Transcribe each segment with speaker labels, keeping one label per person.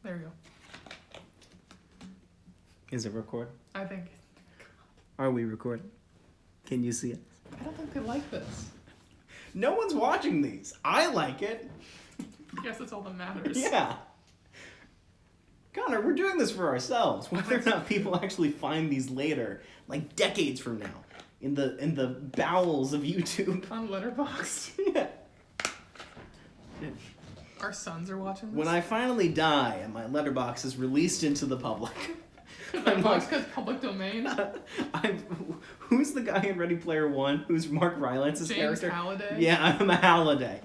Speaker 1: There you go.
Speaker 2: Is it recording?
Speaker 1: I think.
Speaker 2: Are we recording? Can you see it?
Speaker 1: I don't think they like this.
Speaker 2: No one's watching these. I like it.
Speaker 1: I guess that's all that matters.
Speaker 2: Yeah. Connor, we're doing this for ourselves. Whether or not people actually find these later, like decades from now, in the bowels of YouTube.
Speaker 1: On Letterboxd.
Speaker 2: Yeah.
Speaker 1: Our sons are watching this.
Speaker 2: When I finally die and my letterbox is released into the public.
Speaker 1: Because public domain.
Speaker 2: Who's the guy in Ready Player One? Who's Mark Rylance's
Speaker 1: James
Speaker 2: character?
Speaker 1: Halliday?
Speaker 2: Yeah, I'm a Halliday.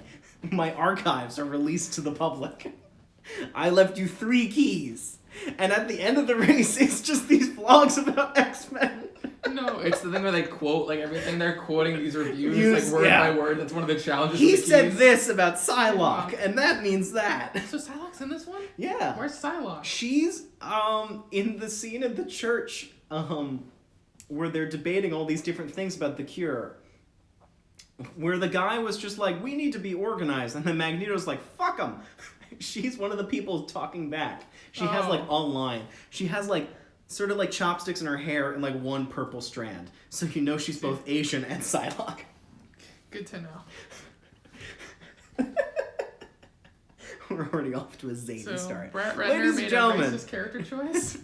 Speaker 2: My archives are released to the public. I left you 3 keys. And at the end of the race, it's just these vlogs about X-Men.
Speaker 1: No,
Speaker 3: It's the thing where they quote, like, everything they're quoting these reviews, like, word
Speaker 2: yeah.
Speaker 3: by word. That's one of the challenges.
Speaker 2: He
Speaker 3: with the
Speaker 2: said
Speaker 3: keys.
Speaker 2: this about Psylocke, and that means that.
Speaker 1: So Psylocke's in this one?
Speaker 2: Yeah.
Speaker 1: Where's Psylocke?
Speaker 2: She's in the scene at the church where they're debating all these different things about the cure. Where the guy was just like, we need to be organized, and then Magneto's like, fuck them. She's one of the people talking back. She has like online. She has like sort of like chopsticks in her hair and like one purple strand. So you know she's both Asian and Psylocke.
Speaker 1: Good to know.
Speaker 2: We're already off to a zany
Speaker 1: So
Speaker 2: start.
Speaker 1: Brett Ratner
Speaker 2: Ladies and
Speaker 1: made
Speaker 2: gentlemen.
Speaker 1: a racist character choice?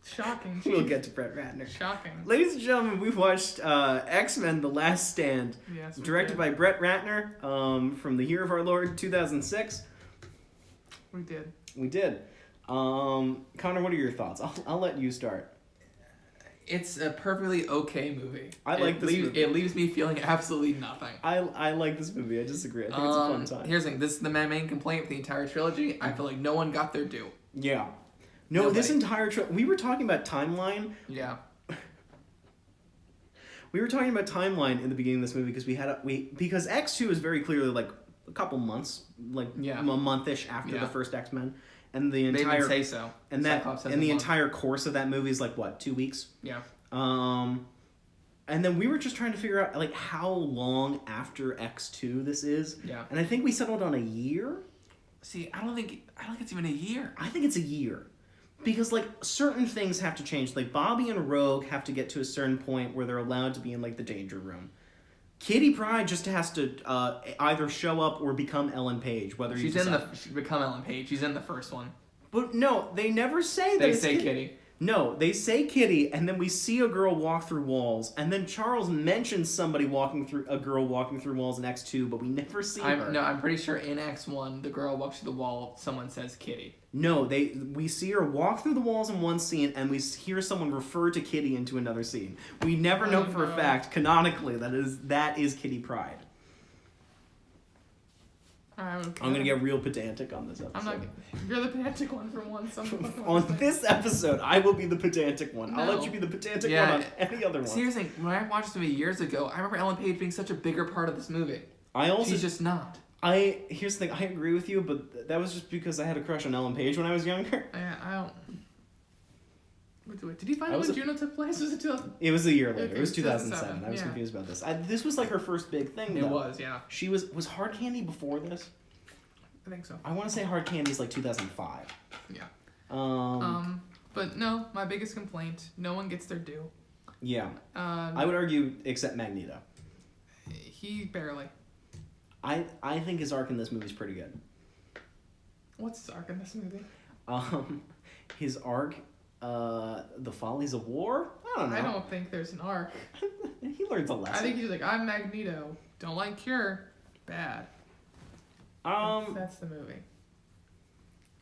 Speaker 1: Shocking.
Speaker 2: We'll
Speaker 1: Chief.
Speaker 2: get to Brett Ratner.
Speaker 1: Shocking.
Speaker 2: Ladies and gentlemen, we've watched X-Men: The Last Stand,
Speaker 1: Yes, we
Speaker 2: directed
Speaker 1: did.
Speaker 2: by Brett Ratner, from The Year of Our Lord 2006.
Speaker 1: We did.
Speaker 2: We did. Connor, what are your thoughts? I'll let you start.
Speaker 3: It's a perfectly okay movie.
Speaker 2: I like this movie.
Speaker 3: It leaves me feeling absolutely nothing.
Speaker 2: I like this movie. I disagree. I think it's a fun time.
Speaker 3: Here's the thing. This is the main complaint with the entire trilogy. I feel like no one got their due.
Speaker 2: Yeah. No,
Speaker 3: Nobody.
Speaker 2: this entire we were talking about timeline.
Speaker 3: Yeah.
Speaker 2: We were talking about timeline in the beginning of this movie because because X2 is very clearly like a couple months, like
Speaker 3: Yeah.
Speaker 2: a month-ish after
Speaker 3: Yeah.
Speaker 2: the first X-Men, and the
Speaker 3: They
Speaker 2: entire
Speaker 3: didn't say so.
Speaker 2: and
Speaker 3: Cyclops says
Speaker 2: and
Speaker 3: a
Speaker 2: the
Speaker 3: month.
Speaker 2: entire course of that movie is like what, 2 weeks?
Speaker 3: Yeah.
Speaker 2: And then we were just trying to figure out like how long after X2 this is.
Speaker 3: Yeah.
Speaker 2: And I think we settled on a year.
Speaker 3: See, I don't think it's even a year.
Speaker 2: I think it's a year. Because, like, certain things have to change. Like, Bobby and Rogue have to get to a certain point where they're allowed to be in, like, the danger room. Kitty Pryde just has to either show up or become Ellen Page, whether
Speaker 3: She's become Ellen Page. She's in the first one.
Speaker 2: But, no, they never say that
Speaker 3: They
Speaker 2: it's
Speaker 3: say Kitty.
Speaker 2: No, they say Kitty, and then we see a girl walk through walls, and then Charles mentions a girl walking through walls in X2, but we never see her.
Speaker 3: No, I'm pretty sure in X1, the girl walks through the wall, someone says Kitty.
Speaker 2: No, we see her walk through the walls in one scene, and we hear someone refer to Kitty into another scene. We never know for a fact, canonically, that is Kitty Pryde.
Speaker 1: Okay.
Speaker 2: I'm gonna get real pedantic on this episode.
Speaker 1: I'm not. You're the pedantic one for once.
Speaker 2: On this episode, I will be the pedantic one. I'll
Speaker 1: No.
Speaker 2: let you be the pedantic
Speaker 3: Yeah.
Speaker 2: one on any other one.
Speaker 3: Seriously, when I watched this movie years ago, I remember Ellen Page being such a bigger part of this movie. She's just not.
Speaker 2: Here's the thing. I agree with you, but that was just because I had a crush on Ellen Page when I was younger.
Speaker 1: Yeah, I don't. Wait, did you find out
Speaker 2: was
Speaker 1: when Juno took place? Was it 2000?
Speaker 2: It was a year later.
Speaker 1: Okay,
Speaker 2: It was 2007.
Speaker 1: 2007,
Speaker 2: I was
Speaker 1: yeah.
Speaker 2: confused about this. This was like her first big thing.
Speaker 3: It
Speaker 2: though.
Speaker 3: was, yeah.
Speaker 2: She was Hard Candy before this?
Speaker 1: I think so.
Speaker 2: I want to say Hard Candy's like 2005.
Speaker 1: Yeah.
Speaker 2: Um.
Speaker 1: But no, my biggest complaint: no one gets their due.
Speaker 2: Yeah. I would argue, except Magneto.
Speaker 1: He barely.
Speaker 2: I think his arc in this movie is pretty good.
Speaker 1: What's his arc in this movie?
Speaker 2: His arc, The Follies of War. I don't know.
Speaker 1: I don't think there's an arc.
Speaker 2: He learns a lesson.
Speaker 1: I think he's like, I'm Magneto. Don't like Cure. Bad. That's the movie.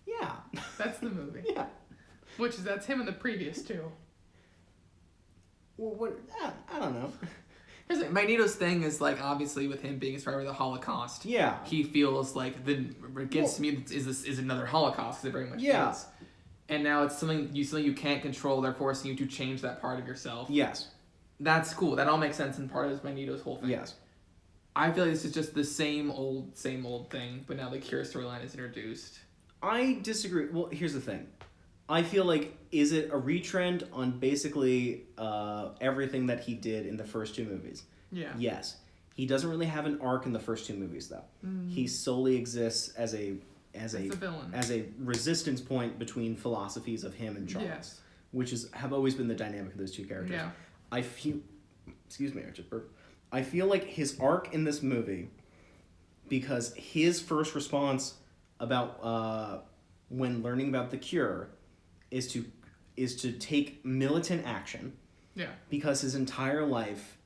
Speaker 2: Yeah.
Speaker 1: That's the movie.
Speaker 2: Yeah.
Speaker 1: That's him in the previous two.
Speaker 2: Well, what? I don't know.
Speaker 3: Here's the thing. Magneto's thing is, like, obviously with him being a survivor of the Holocaust.
Speaker 2: Yeah.
Speaker 3: He feels like against mutants is another Holocaust, because it very much is. And now it's something you can't control. They're forcing you to change that part of yourself.
Speaker 2: Yes.
Speaker 3: That's cool. That all makes sense and part of Magneto's whole thing.
Speaker 2: Yes.
Speaker 3: I feel like this is just the same old thing, but now the Cure storyline is introduced.
Speaker 2: I disagree. Well, here's the thing. I feel like, is it a retrend on basically everything that he did in the first 2 movies?
Speaker 1: Yeah.
Speaker 2: Yes. He doesn't really have an arc in the first 2 movies, though. He solely exists as a as
Speaker 1: a villain,
Speaker 2: as a resistance point between philosophies of him and Charles,
Speaker 1: yes.
Speaker 2: which have always been the dynamic of those two characters.
Speaker 1: Yeah.
Speaker 2: I feel, excuse me, I just burped. I feel like his arc in this movie, because his first response about when learning about the cure is to take militant action.
Speaker 1: Yeah.
Speaker 2: Because his entire life,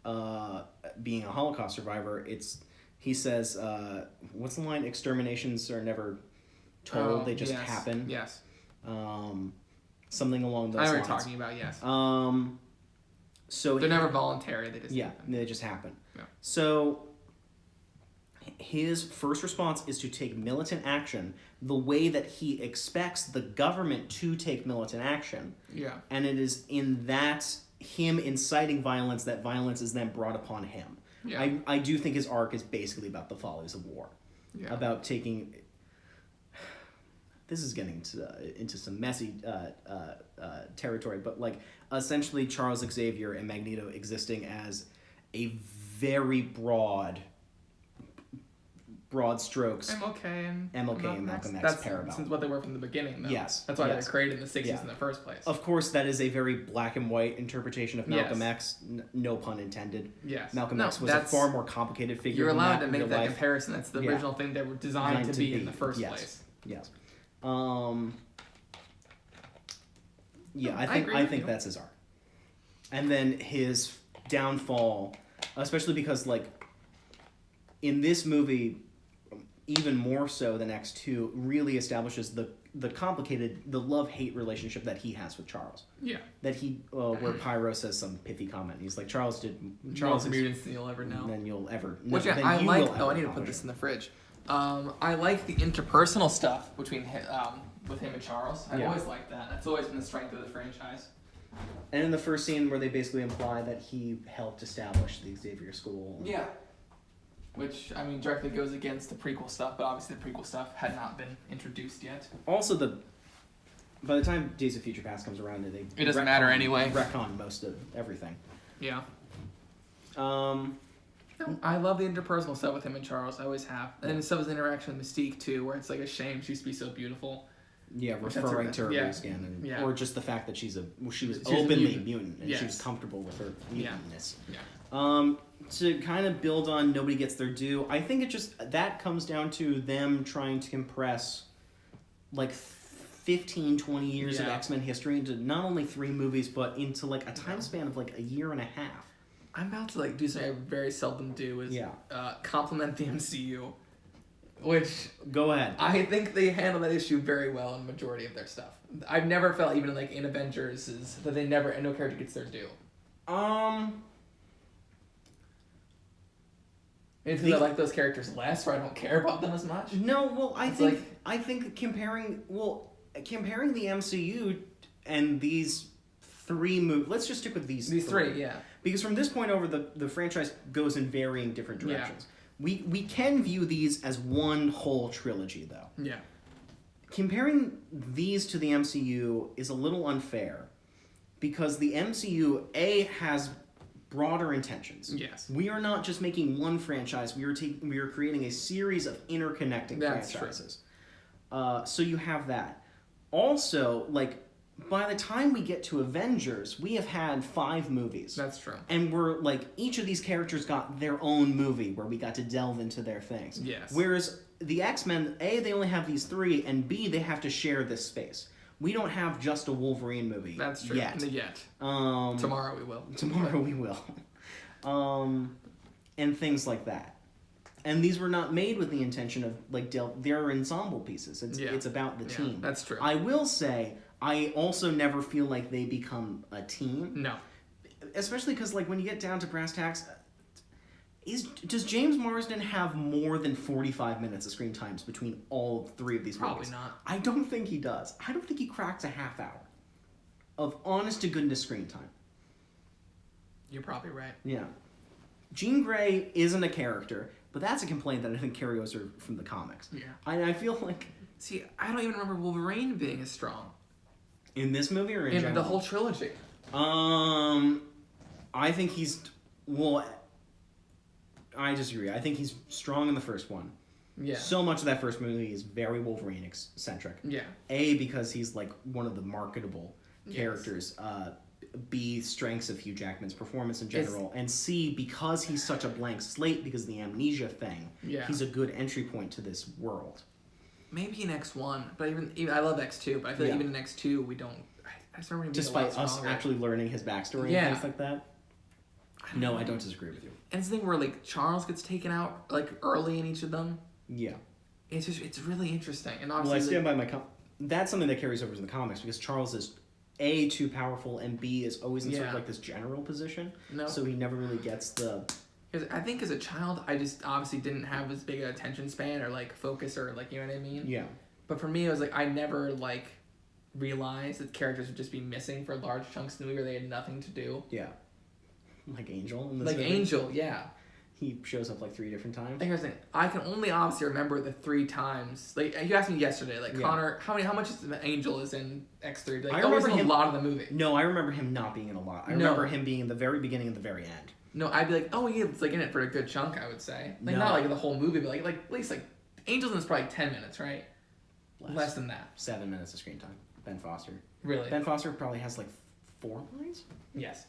Speaker 2: being a Holocaust survivor, he says, what's the line? Exterminations are never told; they just happen.
Speaker 3: Yes.
Speaker 2: Something along those
Speaker 3: I know
Speaker 2: lines.
Speaker 3: what you're talking about. Yes.
Speaker 2: So
Speaker 3: they're never voluntary. They just happen.
Speaker 2: They just happen.
Speaker 3: Yeah.
Speaker 2: So his first response is to take militant action the way that he expects the government to take militant action.
Speaker 3: Yeah.
Speaker 2: And it is in that him inciting violence that violence is then brought upon him.
Speaker 3: Yeah.
Speaker 2: I do think his arc is basically about the follies of war.
Speaker 3: Yeah.
Speaker 2: About taking... This is getting into some messy territory, but like essentially Charles Xavier and Magneto existing as a very broad strokes
Speaker 1: MLK and
Speaker 2: Malcolm X
Speaker 3: That's
Speaker 2: parallel.
Speaker 3: since what they were from the beginning, though.
Speaker 2: Yes.
Speaker 3: That's why
Speaker 2: yes.
Speaker 3: they were created in the 60s
Speaker 2: Yeah.
Speaker 3: in the first place.
Speaker 2: Of course, that is a very black and white interpretation of Malcolm
Speaker 3: Yes.
Speaker 2: X. No pun intended.
Speaker 3: Yes.
Speaker 2: Malcolm X was a far more complicated figure.
Speaker 3: You're
Speaker 2: than
Speaker 3: allowed
Speaker 2: that
Speaker 3: to
Speaker 2: in
Speaker 3: make
Speaker 2: real
Speaker 3: that
Speaker 2: life.
Speaker 3: comparison. That's the original thing they were designed to be in the first place.
Speaker 2: Yes. Yeah,
Speaker 1: I
Speaker 2: I think that's his arc. And then his downfall, especially because like in this movie, even more so than X2, really establishes the love-hate relationship that he has with Charles.
Speaker 1: Yeah.
Speaker 2: That he where Pyro says some pithy comment. He's like, Charles
Speaker 3: Most mutants you'll ever know.
Speaker 2: Than you'll ever
Speaker 3: Which
Speaker 2: than
Speaker 3: I
Speaker 2: you
Speaker 3: like.
Speaker 2: will
Speaker 3: Oh, I
Speaker 2: ever
Speaker 3: need to put
Speaker 2: know.
Speaker 3: this in the fridge. I like the interpersonal stuff between with him and Charles. I've always liked that. That's always been the strength of the franchise.
Speaker 2: And in the first scene where they basically imply that he helped establish the Xavier School.
Speaker 3: Yeah. Which, I mean, directly goes against the prequel stuff, but obviously the prequel stuff had not been introduced yet.
Speaker 2: Also, by the time Days of Future Past comes around,
Speaker 3: It doesn't matter anyway.
Speaker 2: Retcon most of everything.
Speaker 3: Yeah.
Speaker 2: Um,
Speaker 3: I love the interpersonal stuff with him and Charles. I always have. And then stuff with interaction with Mystique, too, where it's like a shame she used to be so beautiful.
Speaker 2: yeah, referring to her reskin, or just the fact that she was openly mutant, and she was comfortable with her mutantness.
Speaker 3: Yeah.
Speaker 2: To kind of build on Nobody Gets Their Due, I think that comes down to them trying to compress like 15, 20 years of X-Men history into not only 3 movies, but into like a time span of like a year and a half.
Speaker 3: I'm about to like do something I very seldom do is compliment the MCU, which
Speaker 2: go ahead.
Speaker 3: I think they handle that issue very well in the majority of their stuff. I've never felt even like in Avengers that no character gets their due. It's because I like those characters less, or I don't care about them as much.
Speaker 2: No, well, I think comparing the MCU and these 3 movies. Let's just stick with these
Speaker 3: 3, yeah.
Speaker 2: Because from this point over, the franchise goes in varying different directions. Yeah. We can view these as one whole trilogy, though.
Speaker 3: Yeah.
Speaker 2: Comparing these to the MCU is a little unfair, because the MCU has broader intentions.
Speaker 3: Yes.
Speaker 2: We are not just making one franchise. We are creating a series of interconnecting franchises. So you have that. Also, like, by the time we get to Avengers, we have had 5 movies.
Speaker 3: That's true.
Speaker 2: And we're like, each of these characters got their own movie where we got to delve into their things.
Speaker 3: Yes.
Speaker 2: Whereas the X-Men, A, they only have these 3, and B, they have to share this space. We don't have just a Wolverine movie.
Speaker 3: That's true.
Speaker 2: Yet.
Speaker 3: Tomorrow we will.
Speaker 2: Tomorrow we will. And things like that. And these were not made with the intention of, like, they're ensemble pieces. It's about the team.
Speaker 3: That's true.
Speaker 2: I will say, I also never feel like they become a team.
Speaker 3: No.
Speaker 2: Especially because, like, when you get down to brass tacks, does James Marsden have more than 45 minutes of screen times between all 3 of these movies?
Speaker 3: Probably not.
Speaker 2: I don't think he does. I don't think he cracks a half hour of honest-to-goodness screen time.
Speaker 3: You're probably right.
Speaker 2: Yeah. Jean Grey isn't a character, but that's a complaint that I think carries over from the comics.
Speaker 3: Yeah.
Speaker 2: I feel like...
Speaker 3: See, I don't even remember Wolverine being as strong.
Speaker 2: In this movie or in general?
Speaker 3: The whole trilogy.
Speaker 2: I think he's... Well, I disagree. I think he's strong in the first one.
Speaker 3: Yeah.
Speaker 2: So much of that first movie is very Wolverine-centric.
Speaker 3: Yeah.
Speaker 2: A, because he's like one of the marketable characters. B, strengths of Hugh Jackman's performance in general. And C, because he's such a blank slate because of the amnesia thing, he's a good entry point to this world.
Speaker 3: Maybe in X1, but even I love X2, but I feel like even in X2 we don't. I just remember him being
Speaker 2: Despite
Speaker 3: a lot
Speaker 2: us
Speaker 3: stronger.
Speaker 2: actually learning his backstory and things like that. No, I don't disagree with you.
Speaker 3: And it's the thing where like Charles gets taken out like early in each of them.
Speaker 2: Yeah.
Speaker 3: It's really interesting, and obviously.
Speaker 2: Well, I stand by my. That's something that carries over to the comics because Charles is A, too powerful, and B, is always in sort of like this general position.
Speaker 3: No.
Speaker 2: So he never really gets the.
Speaker 3: I think as a child, I just obviously didn't have as big an attention span or like focus or like, you know what I mean?
Speaker 2: Yeah.
Speaker 3: But for me, it was like I never like realized that characters would just be missing for large chunks of the movie where they had nothing to do.
Speaker 2: Yeah. Like Angel in this
Speaker 3: Like
Speaker 2: movie.
Speaker 3: Angel, yeah.
Speaker 2: He shows up like 3 different times.
Speaker 3: Like I was saying, I can only obviously remember the 3 times. Like you asked me yesterday, like Connor, how much is the Angel is in X3? Like,
Speaker 2: I remember
Speaker 3: him a lot of the movie.
Speaker 2: No, I remember him not being in a lot. I remember him being in the very beginning and the very end.
Speaker 3: No, I'd be like, oh, he's like in it for a good chunk. I would say, like not like the whole movie, but like at least like Angel's in this probably 10 minutes, right? Less than that.
Speaker 2: 7 minutes of screen time. Ben Foster.
Speaker 3: Really?
Speaker 2: Ben Foster probably has like 4 lines.
Speaker 3: Yes.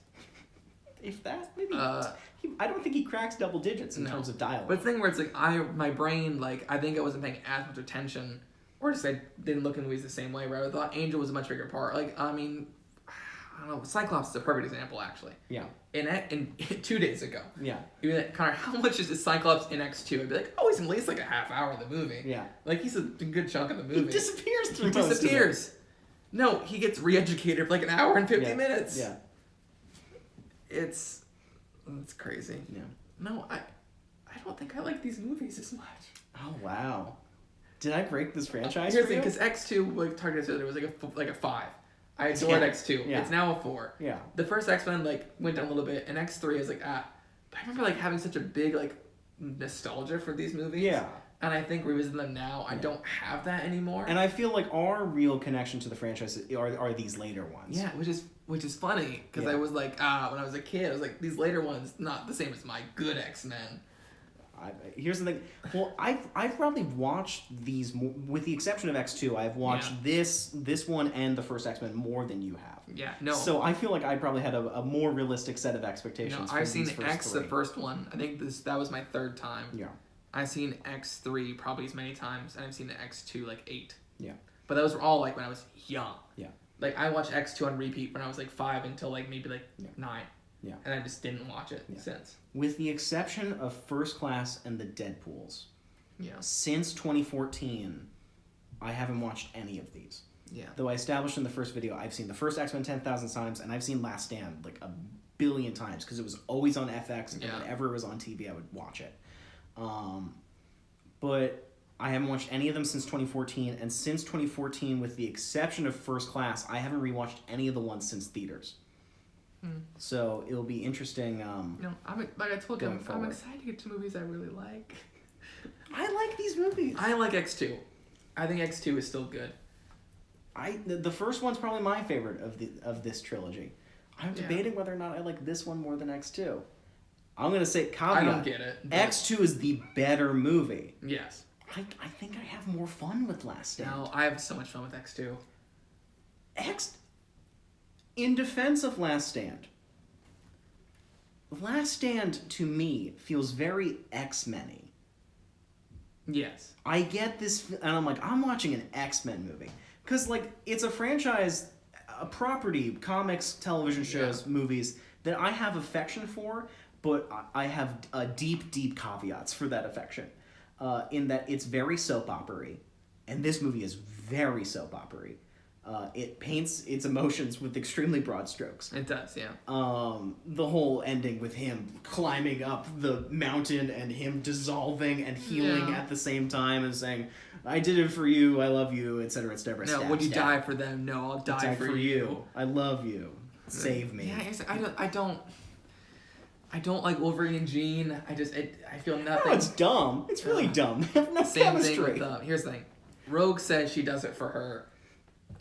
Speaker 2: If that, maybe. I don't think he cracks double digits in terms of dialogue.
Speaker 3: But the thing where it's like my brain, like I think I wasn't paying as much attention, or just I didn't look in movies the same way. Where I thought Angel was a much bigger part. Like I mean, I don't know. Cyclops is a perfect example, actually.
Speaker 2: Yeah.
Speaker 3: In 2 days ago.
Speaker 2: Yeah.
Speaker 3: Even like, Connor, how much is the Cyclops in X2? I'd be like, oh, he's at least like a half hour of the movie.
Speaker 2: Yeah.
Speaker 3: Like he's a good chunk of the movie.
Speaker 2: He disappears through
Speaker 3: He disappears. No, he gets re-educated for like an hour and 50 minutes.
Speaker 2: Yeah.
Speaker 3: It's crazy.
Speaker 2: Yeah.
Speaker 3: No, I don't think I like these movies as much.
Speaker 2: Oh wow. Did I break this franchise
Speaker 3: Here's
Speaker 2: for
Speaker 3: the
Speaker 2: you?
Speaker 3: thing, because X2, like targeted said, it was like a 5. I adored X2.
Speaker 2: Yeah.
Speaker 3: It's now a 4.
Speaker 2: Yeah.
Speaker 3: The first X-Men like went down a little bit, and X3 is like But I remember like having such a big like nostalgia for these movies.
Speaker 2: Yeah.
Speaker 3: And I think revisiting them now, I don't have that anymore.
Speaker 2: And I feel like our real connection to the franchise are these later ones.
Speaker 3: Yeah, which is funny because I was like, when I was a kid, I was like, these later ones not the same as my good X-Men.
Speaker 2: Here's the thing. Well, I've probably watched these more, with the exception of X2. I've watched this one and the first X-Men more than you have.
Speaker 3: Yeah, no.
Speaker 2: So I feel like I probably had a more realistic set of expectations.
Speaker 3: No, I've seen
Speaker 2: first
Speaker 3: X
Speaker 2: 3.
Speaker 3: the first one. I think that was my 3rd time.
Speaker 2: Yeah.
Speaker 3: I've seen X3 probably as many times, and I've seen X2 like 8.
Speaker 2: Yeah.
Speaker 3: But those were all like when I was young.
Speaker 2: Yeah.
Speaker 3: Like I watched X2 on repeat when I was like 5 until like maybe like 9.
Speaker 2: Yeah.
Speaker 3: And I just didn't watch it since.
Speaker 2: With the exception of First Class and the Deadpools.
Speaker 3: Yeah.
Speaker 2: Since 2014, I haven't watched any of these.
Speaker 3: Yeah.
Speaker 2: Though I established in the first video, I've seen the first X-Men 10,000 times, and I've seen Last Stand like a billion times because it was always on FX, and whenever it was on TV, I would watch it. But I haven't watched any of them since 2014, and since 2014, with the exception of First Class, I haven't rewatched any of the ones since theaters. So it'll be interesting.
Speaker 3: No, like I told you, I'm
Speaker 2: forward.
Speaker 3: excited to get to movies I really like.
Speaker 2: I like these movies.
Speaker 3: I like X2. I think X2 is still good.
Speaker 2: The first one's probably my favorite of this trilogy. I'm debating whether or not I like this one more than X2. I'm gonna say caveat.
Speaker 3: I don't get it.
Speaker 2: X2 is the better movie.
Speaker 3: Yes.
Speaker 2: I think I have more fun with Last Stand.
Speaker 3: No, I have so much fun with X2.
Speaker 2: In defense of Last Stand, Last Stand to me feels very X-Men-y.
Speaker 3: Yes.
Speaker 2: I get this, and I'm like, I'm watching an X-Men movie. Because, like, it's a franchise, a property, comics, television shows, movies, that I have affection for, but I have deep, deep caveats for that affection. In that it's very soap opera-y, and this movie is very soap opera-y. It paints its emotions with extremely broad strokes.
Speaker 3: It does, yeah.
Speaker 2: The whole ending with him climbing up the mountain and him dissolving and healing at the same time and saying, I did it for you, I love you, etc., etc.
Speaker 3: No, would you die for them? No, I'll die for you.
Speaker 2: I love you. Save me.
Speaker 3: Yeah, I don't like Wolverine and Jean. I feel nothing.
Speaker 2: No, it's dumb. It's really dumb. They have no
Speaker 3: Same
Speaker 2: chemistry.
Speaker 3: thing with, here's the thing. Rogue says she does it for her.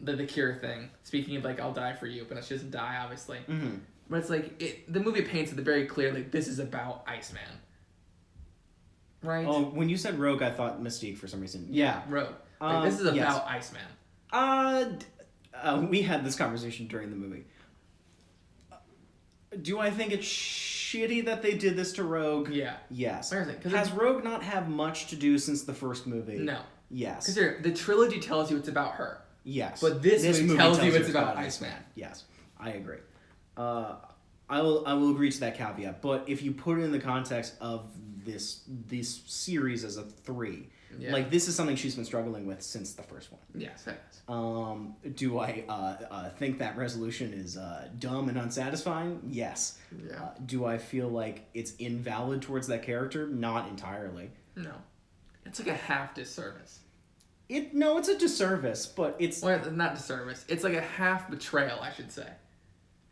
Speaker 3: The cure thing. Speaking of, like, I'll die for you, but she doesn't die, obviously.
Speaker 2: Mm-hmm.
Speaker 3: But it's like, the movie paints it very clear, like, this is about Iceman. right?
Speaker 2: Oh, when you said Rogue, I thought Mystique for some reason. Yeah.
Speaker 3: Rogue. Like, this is about
Speaker 2: yes.
Speaker 3: Iceman.
Speaker 2: We had this conversation during the movie. Do I think it's shitty that they did this to Rogue?
Speaker 3: Yeah.
Speaker 2: Yes.
Speaker 3: Where is it?
Speaker 2: Has Rogue not had much to do since the first movie?
Speaker 3: No.
Speaker 2: Yes.
Speaker 3: Because the trilogy tells you it's about her.
Speaker 2: Yes.
Speaker 3: But this movie tells you it's about Iceman.
Speaker 2: Yes, I agree. I will agree to that caveat. But if you put it in the context of this series as a 3, like this is something she's been struggling with since the first one.
Speaker 3: Yes, it is.
Speaker 2: Do I think that resolution is dumb and unsatisfying? Yes.
Speaker 3: Yeah.
Speaker 2: Do I feel like it's invalid towards that character? Not entirely.
Speaker 3: No. It's like a half disservice.
Speaker 2: No, it's a disservice, but it's...
Speaker 3: Well, not disservice. It's like a half betrayal, I should say.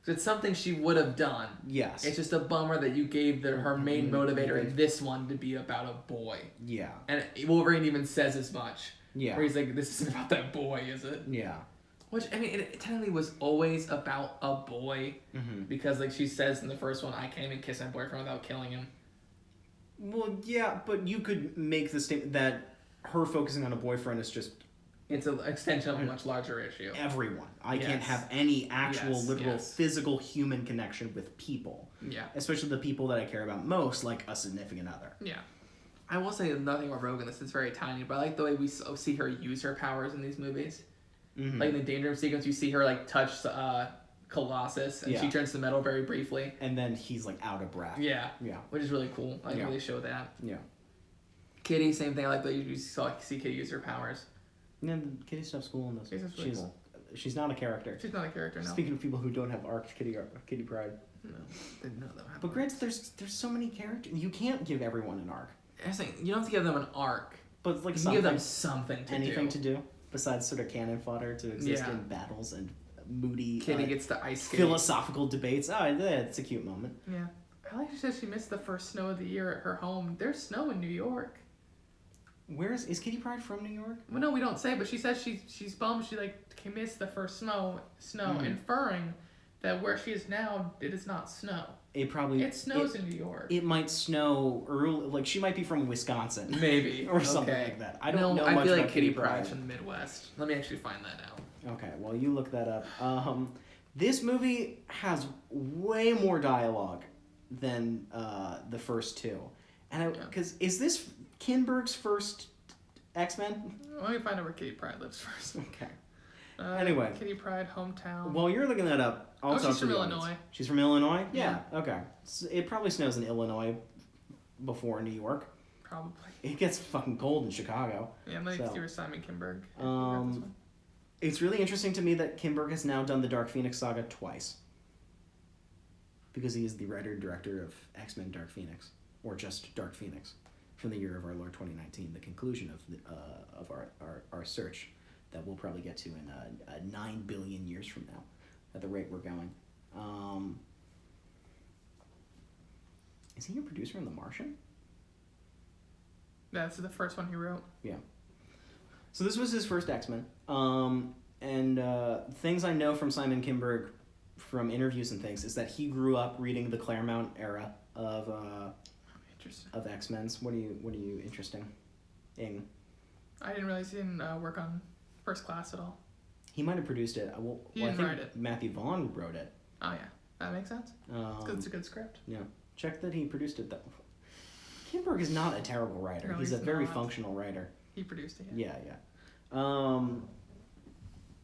Speaker 3: It's something she would have done.
Speaker 2: Yes.
Speaker 3: It's just a bummer that you gave her main motivator in this one to be about a boy.
Speaker 2: Yeah.
Speaker 3: And Wolverine even says as much.
Speaker 2: Yeah.
Speaker 3: Where he's like, this isn't about that boy, is it?
Speaker 2: Yeah.
Speaker 3: Which, I mean, it technically was always about a boy.
Speaker 2: Mm-hmm.
Speaker 3: Because, like she says in the first one, I can't even kiss my boyfriend without killing him.
Speaker 2: Well, yeah, but you could make the statement that her focusing on a boyfriend is just...
Speaker 3: It's an extension of a much larger issue.
Speaker 2: Everyone. I can't have any actual, literal, physical human connection with people.
Speaker 3: Yeah.
Speaker 2: Especially the people that I care about most, like a significant other.
Speaker 3: Yeah. I will say nothing about Rogue in this. It's very tiny, but I like the way we see her use her powers in these movies. Mm-hmm. Like in the Danger Room sequence, you see her like touch Colossus, and she turns to metal very briefly.
Speaker 2: And then he's like out of breath.
Speaker 3: Yeah.
Speaker 2: Yeah.
Speaker 3: Which is really cool. I like how they show that.
Speaker 2: Yeah.
Speaker 3: Kitty, same thing. I like that you see Kitty use her powers.
Speaker 2: Yeah, Kitty stuff's cool in this.
Speaker 3: Really cool.
Speaker 2: She's not a character.
Speaker 3: She's not a character, no.
Speaker 2: Speaking of people who don't have arcs, Kitty Pryde.
Speaker 3: No, didn't know that.
Speaker 2: But granted, there's so many characters. You can't give everyone an arc.
Speaker 3: I was saying, you don't have to give them an arc.
Speaker 2: But like
Speaker 3: you can give them something to
Speaker 2: anything to do besides sort of cannon fodder to exist in battles and moody
Speaker 3: Kitty gets the ice skate.
Speaker 2: Philosophical debates. Oh, it's a cute moment.
Speaker 1: Yeah. I like she said she missed the first snow of the year at her home. There's snow in New York.
Speaker 2: Is Kitty Pryde from New York?
Speaker 1: Well, no, we don't say, but she says she's bummed she missed the first snow, inferring that where she is now it is not snow. It snows in New York.
Speaker 2: It might snow early. Like she might be from Wisconsin,
Speaker 3: maybe,
Speaker 2: or something like that. I don't know.
Speaker 3: I
Speaker 2: much
Speaker 3: feel like
Speaker 2: about
Speaker 3: Kitty Pryde's from the Midwest. Let me actually find that out.
Speaker 2: Okay, well you look that up. This movie has way more dialogue than the first two, and because is this Kinberg's first X-Men?
Speaker 1: Let me find out where Kitty Pryde lives first.
Speaker 2: Okay.
Speaker 1: Anyway. Kitty Pryde, hometown.
Speaker 2: While you're looking that up,
Speaker 1: she's from Illinois.
Speaker 2: She's from Illinois? Yeah. Okay. So it probably snows in Illinois before New York.
Speaker 1: Probably.
Speaker 2: It gets fucking cold in Chicago.
Speaker 1: Yeah, let me see where Simon Kinberg.
Speaker 2: It's really interesting to me that Kinberg has now done the Dark Phoenix saga twice. Because he is the writer-director of X-Men Dark Phoenix. Or just Dark Phoenix. From the year of our Lord 2019, the conclusion of our search that we'll probably get to in 9 billion years from now, at the rate we're going. Is he a producer in The Martian?
Speaker 1: That's the first one he wrote.
Speaker 2: Yeah. So this was his first X-Men. And things I know from Simon Kinberg from interviews and things is that he grew up reading the Claremont era of X-Men's. What are you interesting?
Speaker 1: I didn't realize he didn't work on First Class at all.
Speaker 2: He might have produced it.
Speaker 1: He didn't write it.
Speaker 2: Matthew Vaughn wrote it.
Speaker 1: Oh yeah, that makes sense. It's a good script.
Speaker 2: Yeah, check that he produced it though. Kinberg is not a terrible writer. He's a very functional writer.
Speaker 1: He produced it.
Speaker 2: Yeah.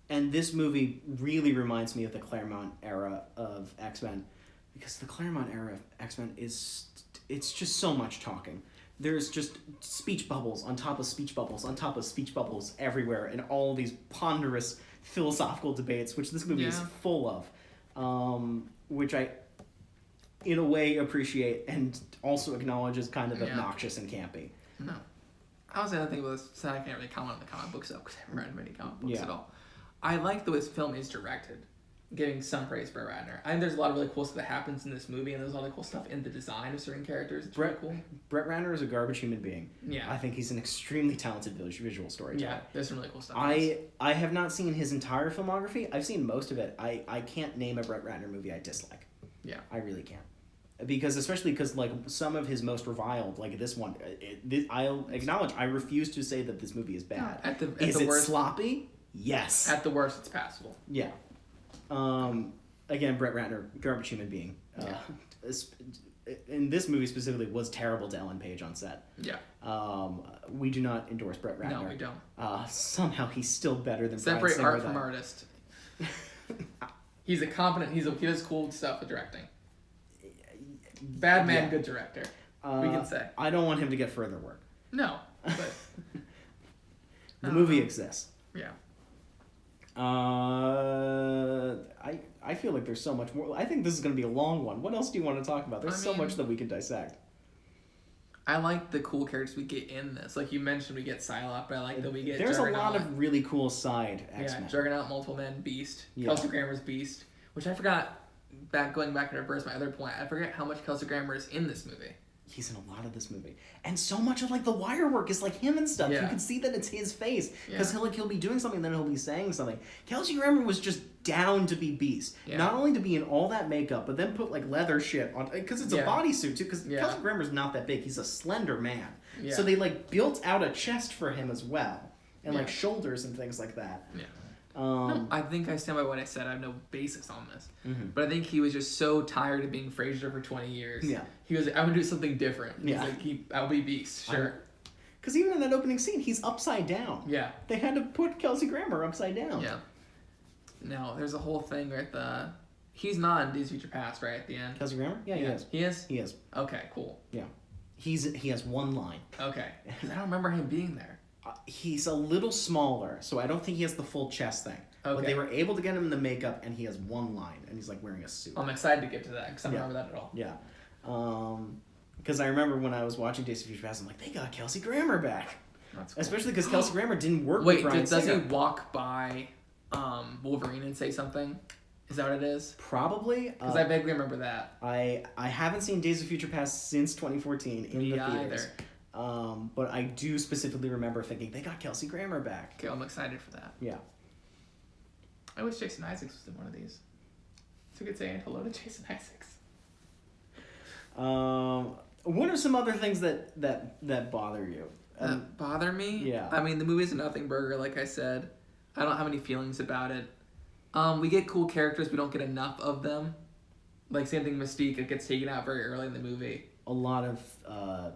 Speaker 2: And this movie really reminds me of the Claremont era of X-Men, because the Claremont era of X-Men it's just so much talking. There's just speech bubbles on top of speech bubbles on top of speech bubbles everywhere, and all these ponderous philosophical debates, which this movie is full of, which I, in a way, appreciate and also acknowledge as kind of obnoxious and campy.
Speaker 3: No. I was saying, I think about this, so I can't really comment on the comic books, though, because I haven't read many comic books at all. I like the way this film is directed, giving some praise for Ratner. I think there's a lot of really cool stuff that happens in this movie, and there's a lot of cool stuff in the design of certain characters. It's really cool.
Speaker 2: Brett Ratner is a garbage human being.
Speaker 3: Yeah.
Speaker 2: I think he's an extremely talented visual storyteller.
Speaker 3: Yeah, there's some really cool stuff.
Speaker 2: I have not seen his entire filmography. I've seen most of it. I can't name a Brett Ratner movie I dislike.
Speaker 3: Yeah.
Speaker 2: I really can't. because like some of his most reviled, like this one, I'll acknowledge, I refuse to say that this movie is bad. Is it
Speaker 3: worst,
Speaker 2: sloppy? Yes.
Speaker 3: At the worst, it's passable.
Speaker 2: Yeah. Again, Brett Ratner, garbage human being. In this movie specifically, was terrible to Ellen Page on set.
Speaker 3: Yeah.
Speaker 2: We do not endorse Brett Ratner.
Speaker 3: No, we don't.
Speaker 2: Somehow he's still better than
Speaker 3: Separate
Speaker 2: Bryan Singer,
Speaker 3: art from artist. He's a competent. He does cool stuff with directing. Bad man, good director. We can say.
Speaker 2: I don't want him to get further work.
Speaker 3: No, but
Speaker 2: the movie exists.
Speaker 3: Yeah.
Speaker 2: I feel like there's so much more. I think this is going to be a long one. What else do you want to talk about? There's so much that we can dissect.
Speaker 3: I like the cool characters we get in this. Like you mentioned, we get Psylocke, but I like that we get
Speaker 2: There's
Speaker 3: Juggernaut.
Speaker 2: a lot of really cool side X-Men.
Speaker 3: Yeah, Juggernaut, Multiple Men, Beast.
Speaker 2: Yeah.
Speaker 3: Kelsey Grammer's Beast. Which I forgot, going back in reverse, my other point, I forget how much Kelsey Grammer is in this movie.
Speaker 2: He's in a lot of this movie. And so much of like the wire work is like him and stuff.
Speaker 3: Yeah.
Speaker 2: You can see that it's his face. Because he'll be doing something, then he'll be saying something. Kelsey Grammer was just down to be Beast. Yeah. Not only to be in all that makeup, but then put like leather shit on, because it's a bodysuit too. Because Kelsey Grammer's not that big. He's a slender man. Yeah. So they like built out a chest for him as well. And like shoulders and things like that. Yeah.
Speaker 3: No, I think I stand by what I said. I have no basis on this. Mm-hmm. But I think he was just so tired of being Frasier for 20 years. Yeah. He was like, I'm going to do something different. He's like, I'll be Beast, sure.
Speaker 2: Because even in that opening scene, he's upside down. Yeah. They had to put Kelsey Grammer upside down. Yeah.
Speaker 3: No, there's a whole thing with he's not in Days of Future Past, right, at the end?
Speaker 2: Kelsey Grammer? Yeah, he is.
Speaker 3: He is?
Speaker 2: He is.
Speaker 3: Okay, cool.
Speaker 2: Yeah. He has one line.
Speaker 3: Okay. Because I don't remember him being there.
Speaker 2: He's a little smaller, so I don't think he has the full chest thing. Okay. But they were able to get him in the makeup, and he has one line, and he's like wearing a suit.
Speaker 3: I'm excited to get to that because I don't remember that at all.
Speaker 2: Yeah. Because I remember when I was watching Days of Future Past, I'm like, they got Kelsey Grammer back. That's cool. Especially because Kelsey Grammer didn't work with Bryan Singer.
Speaker 3: Does he walk by Wolverine and say something? Is that what it is?
Speaker 2: Probably.
Speaker 3: Because I vaguely remember that.
Speaker 2: I haven't seen Days of Future Past since 2014 in the theaters. But I do specifically remember thinking, they got Kelsey Grammer back.
Speaker 3: Okay, I'm excited for that.
Speaker 2: Yeah.
Speaker 1: I wish Jason Isaacs was in one of these. So we could say hello to Jason Isaacs.
Speaker 2: What are some other things that bother you?
Speaker 3: That bother me?
Speaker 2: Yeah.
Speaker 3: I mean, the movie's a nothing burger, like I said. I don't have any feelings about it. We get cool characters, we don't get enough of them. Like, same thing Mystique, it gets taken out very early in the movie.
Speaker 2: A lot of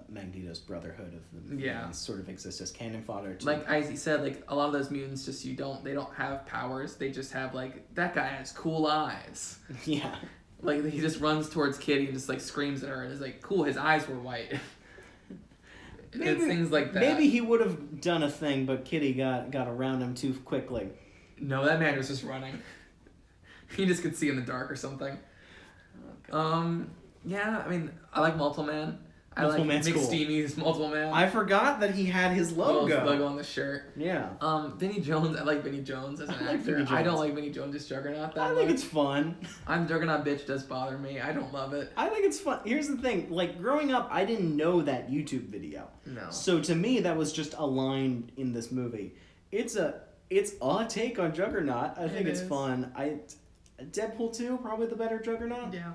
Speaker 2: Magneto's Brotherhood of the mutants sort of exists as cannon fodder too.
Speaker 3: Like I said, like a lot of those mutants they don't have powers. They just have like, that guy has cool eyes.
Speaker 2: Yeah.
Speaker 3: Like he just runs towards Kitty and just like screams at her and is like, cool, his eyes were white. Maybe, things like that.
Speaker 2: Maybe he would have done a thing, but Kitty got around him too quickly.
Speaker 3: No, that man was just running. He just could see in the dark or something. Yeah, I mean, I like Multiple Man.
Speaker 2: Multiple Man's
Speaker 3: Mick
Speaker 2: cool.
Speaker 3: Steamy's Multiple Man.
Speaker 2: I forgot that he had his logo.
Speaker 3: Logo on the shirt.
Speaker 2: Yeah.
Speaker 3: Vinnie Jones. I like Vinnie Jones as an actor. I don't like Vinnie Jones as Juggernaut that much.
Speaker 2: I think it's fun.
Speaker 3: I'm Juggernaut bitch does bother me. I don't love it.
Speaker 2: I think it's fun. Here's the thing. Like, growing up, I didn't know that YouTube video.
Speaker 3: No.
Speaker 2: So to me, that was just a line in this movie. It's a take on Juggernaut. I think it's fun. Deadpool 2, probably the better Juggernaut.
Speaker 3: Yeah.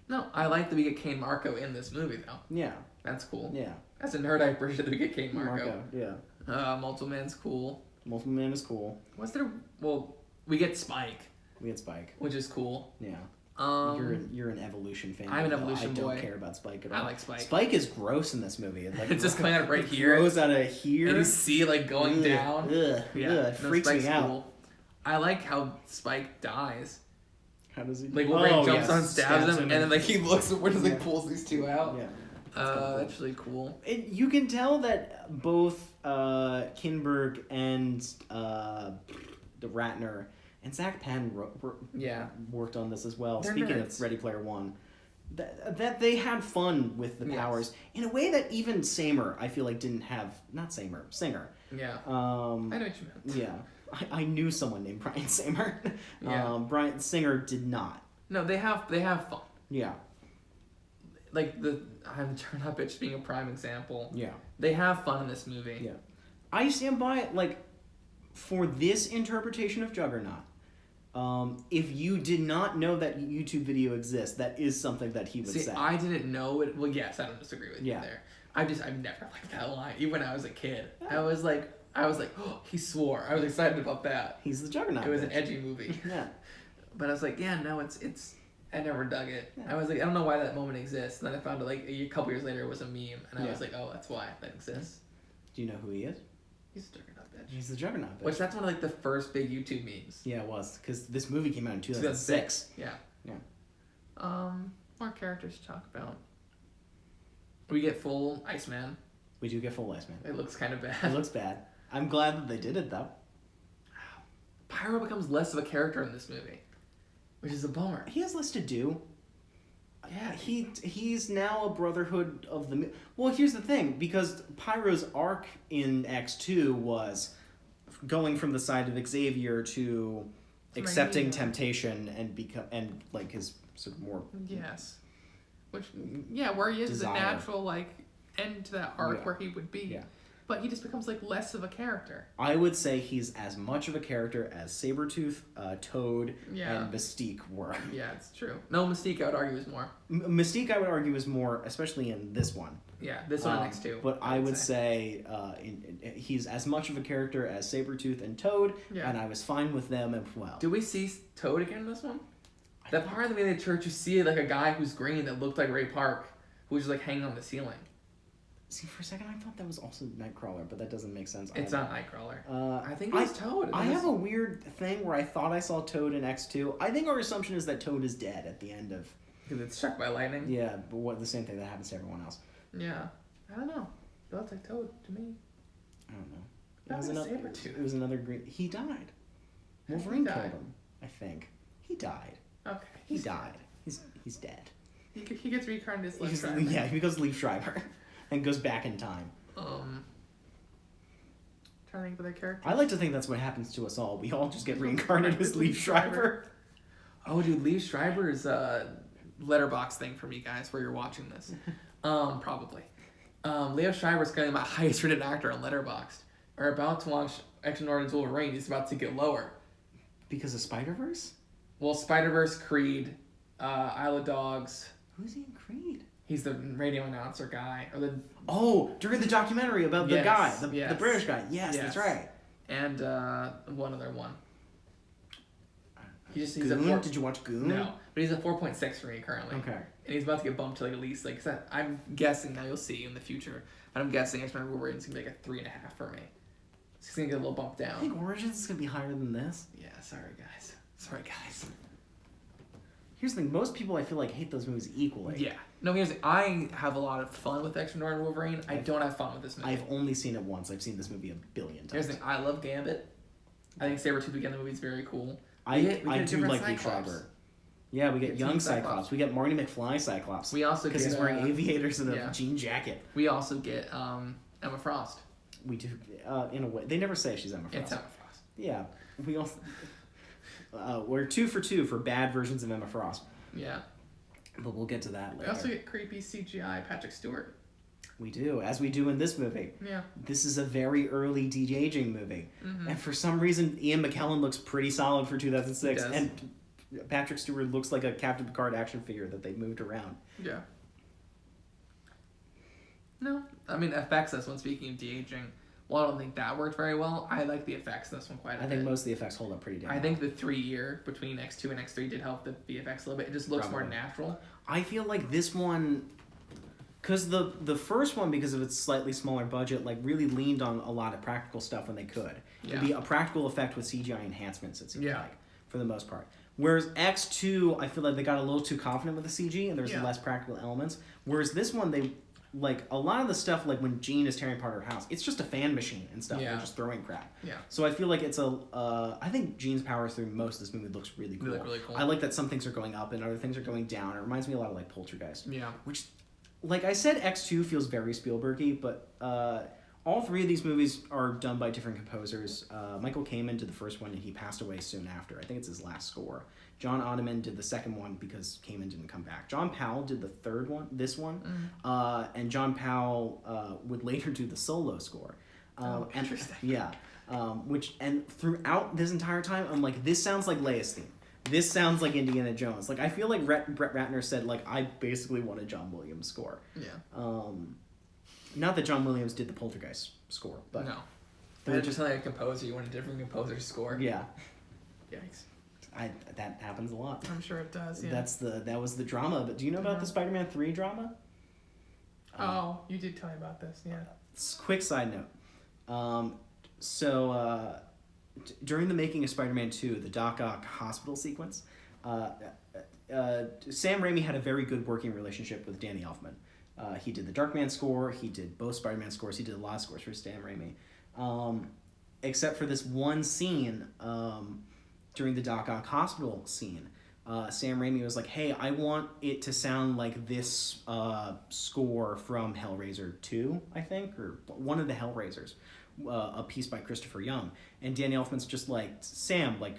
Speaker 3: No, I like that we get Kane Marco in this movie, though.
Speaker 2: Yeah.
Speaker 3: That's cool.
Speaker 2: Yeah.
Speaker 3: As a nerd, I appreciate that we get Kane Marco.
Speaker 2: Yeah.
Speaker 3: Multiple Man's cool.
Speaker 2: Multiple Man is cool.
Speaker 3: What's there? Well, we get Spike.
Speaker 2: We get Spike.
Speaker 3: Which is cool.
Speaker 2: Yeah. You're an Evolution fan.
Speaker 3: I'm an Evolution boy.
Speaker 2: I don't care about Spike at all.
Speaker 3: I like Spike.
Speaker 2: Spike is gross in this movie.
Speaker 3: It's just coming out right here.
Speaker 2: It grows out of here.
Speaker 3: And you see it like going down.
Speaker 2: Ugh. It freaks me out. Cool.
Speaker 3: I like how Spike dies.
Speaker 2: How does he?
Speaker 3: Like Wolverine jumps on, stabs him, and then like he looks at where just like pulls these two out. Yeah. That's really cool.
Speaker 2: You can tell that both Kinberg and the Ratner and Zach Penn worked on this as well.
Speaker 3: They're
Speaker 2: Speaking
Speaker 3: nerds.
Speaker 2: of Ready Player One, that they had fun with the powers in a way that even Samer, I feel like, didn't have. Not Samer, Singer.
Speaker 3: Yeah. I know what you meant.
Speaker 2: Yeah. I knew someone named Bryan Singer.
Speaker 3: Yeah.
Speaker 2: Bryan Singer did not.
Speaker 3: No, they have fun.
Speaker 2: Yeah.
Speaker 3: Like I'm Juggernaut bitch being a prime example.
Speaker 2: Yeah.
Speaker 3: They have fun in this movie.
Speaker 2: Yeah. I stand by it, like, for this interpretation of Juggernaut, If you did not know that YouTube video exists, that is something that he would say.
Speaker 3: I didn't know it. Well, yes, I don't disagree with you there. I've never liked that line. Even when I was a kid, I was like, oh, he swore. I was excited about that.
Speaker 2: He's the Juggernaut.
Speaker 3: It was an edgy movie.
Speaker 2: Yeah.
Speaker 3: But I was like, yeah, no, it's. I never dug it. Yeah. I was like, I don't know why that moment exists. And then I found it like a couple years later it was a meme, and I was like, oh, that's why that exists.
Speaker 2: Do you know who he is?
Speaker 3: He's the Juggernaut bitch.
Speaker 2: He's the Juggernaut bitch.
Speaker 3: Which that's one of like the first big YouTube memes.
Speaker 2: Yeah, it was because this movie came out in 2006.
Speaker 3: Yeah.
Speaker 2: Yeah.
Speaker 3: More characters to talk about. We get full Iceman.
Speaker 2: We do get full Iceman.
Speaker 3: It looks kind of bad.
Speaker 2: It looks bad. I'm glad that they did it though.
Speaker 3: Pyro becomes less of a character in this movie, which is a bummer.
Speaker 2: He has less to do.
Speaker 3: Yeah,
Speaker 2: he's now a Brotherhood of the... Well, here's the thing, because Pyro's arc in X2 was going from the side of Xavier to accepting temptation and like his sort of more...
Speaker 1: Yes. Which, where he is the natural, like, end to that arc where he would be. Yeah. But he just becomes, like, less of a character.
Speaker 2: I would say he's as much of a character as Sabretooth, Toad, and Mystique were.
Speaker 1: Yeah, it's true.
Speaker 3: No, Mystique, I would argue, is more.
Speaker 2: Mystique, I would argue, is more, especially in this one.
Speaker 3: Yeah, this one next to.
Speaker 2: But I would say he's as much of a character as Sabretooth and Toad, and I was fine with them as well.
Speaker 3: Do we see Toad again in this one? That part of the beginning of the church, you see, like, a guy who's green that looked like Ray Park, who was, like, hanging on the ceiling.
Speaker 2: See, for a second, I thought that was also Nightcrawler, but that doesn't make sense.
Speaker 3: It's not Nightcrawler. I think it's Toad.
Speaker 2: I have a weird thing where I thought I saw Toad in X2. I think our assumption is that Toad is dead at the end of...
Speaker 3: Because it's struck by lightning?
Speaker 2: Yeah, but the same thing that happens to everyone else.
Speaker 1: Yeah. I don't know. It looks like Toad to me.
Speaker 2: I don't know. It was another green... He died. Wolverine killed him, I think. He died.
Speaker 1: Okay.
Speaker 2: He died. He's dead.
Speaker 1: He gets reincarnated as Leaf Schreiber.
Speaker 2: Yeah, he becomes Leaf Schreiber. And goes back in time.
Speaker 1: Trying to think of their characters.
Speaker 2: I like to think that's what happens to us all. We all just get reincarnated as Leaf Schreiber.
Speaker 3: Oh, dude, Leaf Schreiber is a letterbox thing for me, guys, where you're watching this. Probably. Leo Schreiber is kind of my highest rated actor on Letterboxd. Are about to watch X-Pedition Wolverine. He's about to get lower.
Speaker 2: Because of Spider-Verse?
Speaker 3: Well, Spider-Verse, Creed, Isle of Dogs.
Speaker 2: Who's he in Creed?
Speaker 3: He's the radio announcer guy.
Speaker 2: During the documentary about the guy, the British guy. Yes, that's right.
Speaker 3: And one other one. He's
Speaker 2: Goon? Did you watch Goon?
Speaker 3: No, but he's a 4.6 for me currently.
Speaker 2: Okay.
Speaker 3: And he's about to get bumped to like at least like I'm guessing now you'll see in the future. But I'm guessing X-Men Wolverine's gonna be like a 3.5 for me. He's gonna get a little bumped down.
Speaker 2: I think Origins is gonna be higher than this.
Speaker 3: Yeah, sorry guys.
Speaker 2: Here's the thing, most people I feel like hate those movies equally.
Speaker 3: Yeah. No, here's the thing. I have a lot of fun with X-Men Wolverine. I don't have fun with this movie.
Speaker 2: I've only seen it once. I've seen this movie a billion times.
Speaker 3: Here's the thing. I love Gambit. I think Sabretooth again in the movie is very cool.
Speaker 2: I do like Leaf Schreiber. Yeah, we get young Cyclops. We get Marty McFly Cyclops.
Speaker 3: We also get...
Speaker 2: Because he's wearing aviators and a jean jacket.
Speaker 3: We also get Emma Frost.
Speaker 2: We do, in a way. They never say she's Emma Frost.
Speaker 3: It's Emma Frost.
Speaker 2: Yeah. We also... we're 2 for 2 for bad versions of Emma Frost.
Speaker 3: Yeah.
Speaker 2: But we'll get to that later.
Speaker 1: We also get creepy CGI Patrick Stewart.
Speaker 2: We do, as we do in this movie.
Speaker 1: Yeah.
Speaker 2: This is a very early de-aging movie. Mm-hmm. And for some reason, Ian McKellen looks pretty solid for 2006. And Patrick Stewart looks like a Captain Picard action figure that they moved around.
Speaker 1: Yeah.
Speaker 3: No. I mean, effects, this one, speaking of de-aging, well, I don't think that worked very well. I like the effects in this one quite a bit.
Speaker 2: I think most of the effects hold up pretty damn well.
Speaker 3: I think the 3-year between X2 and X3 did help the VFX a little bit. It just looks more natural.
Speaker 2: I feel like this one... Because the first one, because of its slightly smaller budget, like really leaned on a lot of practical stuff when they could. Yeah. It'd be a practical effect with CGI enhancements, it seems like, for the most part. Whereas X2, I feel like they got a little too confident with the CG, and there's less practical elements. Whereas this one, they... Like, a lot of the stuff, like when Jean is tearing apart her house, it's just a fan machine and stuff. They're just throwing crap.
Speaker 3: Yeah.
Speaker 2: So I feel like it's I think Jean's powers through most of this movie looks really cool.
Speaker 3: Really cool.
Speaker 2: I like that some things are going up and other things are going down. It reminds me a lot of, like, Poltergeist.
Speaker 3: Yeah.
Speaker 2: Which, like I said, X2 feels very Spielberg-y, but all 3 of these movies are done by different composers. Michael Kamen did the first one, and he passed away soon after. I think it's his last score. John Ottoman did the second one because Kamen didn't come back. John Powell did the third one, and John Powell would later do the solo score.
Speaker 3: Interesting.
Speaker 2: Yeah. And throughout this entire time, I'm like, this sounds like Leia's theme. This sounds like Indiana Jones. Like, I feel like Brett Ratner said, like, I basically want a John Williams score.
Speaker 3: Yeah.
Speaker 2: Not that John Williams did the Poltergeist score, but...
Speaker 3: No. They're just like a composer. You want a different composer's score.
Speaker 2: Yeah.
Speaker 1: Yikes.
Speaker 2: That happens a lot.
Speaker 1: I'm sure it does, yeah.
Speaker 2: That was the drama. But do you know about the Spider-Man 3 drama?
Speaker 1: You did tell me about this, yeah.
Speaker 2: Quick side note. During the making of Spider-Man 2, the Doc Ock hospital sequence, Sam Raimi had a very good working relationship with Danny Elfman. He did the Darkman score, he did both Spider-Man scores, he did a lot of scores for Sam Raimi. Except for this one scene during the Doc Ock hospital scene. Sam Raimi was like, hey, I want it to sound like this score from Hellraiser 2, I think, or one of the Hellraisers, a piece by Christopher Young. And Danny Elfman's just like, Sam, like,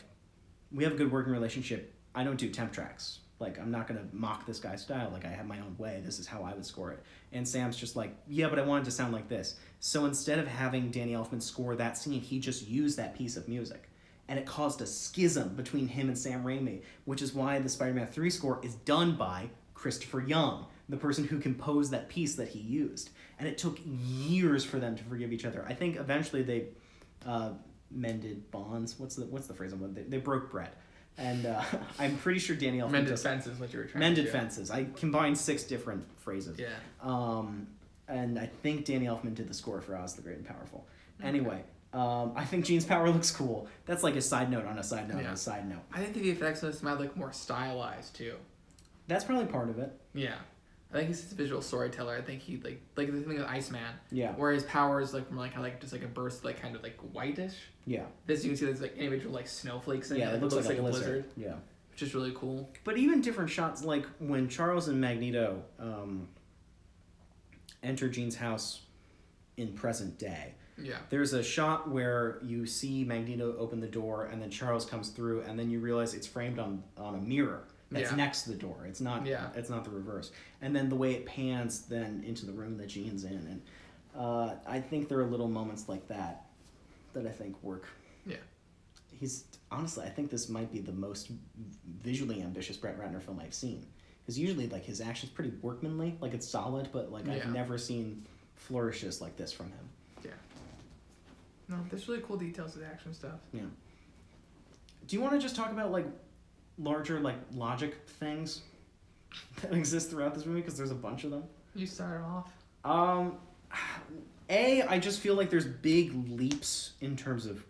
Speaker 2: we have a good working relationship. I don't do temp tracks. Like, I'm not going to mock this guy's style. Like, I have my own way. This is how I would score it. And Sam's just like, yeah, but I want it to sound like this. So instead of having Danny Elfman score that scene, he just used that piece of music. And it caused a schism between him and Sam Raimi, which is why the Spider-Man 3 score is done by Christopher Young, the person who composed that piece that he used. And it took years for them to forgive each other. I think eventually they mended bonds. What's the phrase I'm with? They broke bread. And I'm pretty sure Danny Elfman...
Speaker 3: Mended fences, what you were trying
Speaker 2: Mended
Speaker 3: to do.
Speaker 2: fences. I combined 6 different phrases.
Speaker 3: Yeah.
Speaker 2: And I think Danny Elfman did the score for Oz the Great and Powerful. Okay. Anyway... I think Jean's power looks cool. That's like a side note on a side note on a side note.
Speaker 3: I think the VFX on this might look more stylized too.
Speaker 2: That's probably part of it.
Speaker 3: Yeah. I think he's a visual storyteller. I think he like the thing with Iceman.
Speaker 2: Yeah.
Speaker 3: Where his power is like more like just like a burst, like kind of like whitish.
Speaker 2: Yeah.
Speaker 3: This you can see there's like individual like snowflakes in it.
Speaker 2: Yeah, it looks like a blizzard. Yeah.
Speaker 3: Which is really cool.
Speaker 2: But even different shots, like when Charles and Magneto enter Jean's house in present day.
Speaker 3: Yeah.
Speaker 2: There's a shot where you see Magneto open the door and then Charles comes through and then you realize it's framed on a mirror that's next to the door. It's not the reverse. And then the way it pans then into the room that Jean's in. And I think there are little moments like that I think work.
Speaker 3: Yeah.
Speaker 2: Honestly, I think this might be the most visually ambitious Brett Ratner film I've seen. Because usually like his action's pretty workmanly, like it's solid, but like I've never seen flourishes like this from him.
Speaker 1: Yeah. No, there's really cool details to the action stuff.
Speaker 2: Yeah. Do you want to just talk about like larger like logic things that exist throughout this movie? Because there's a bunch of them.
Speaker 1: You start off.
Speaker 2: I just feel like there's big leaps in terms of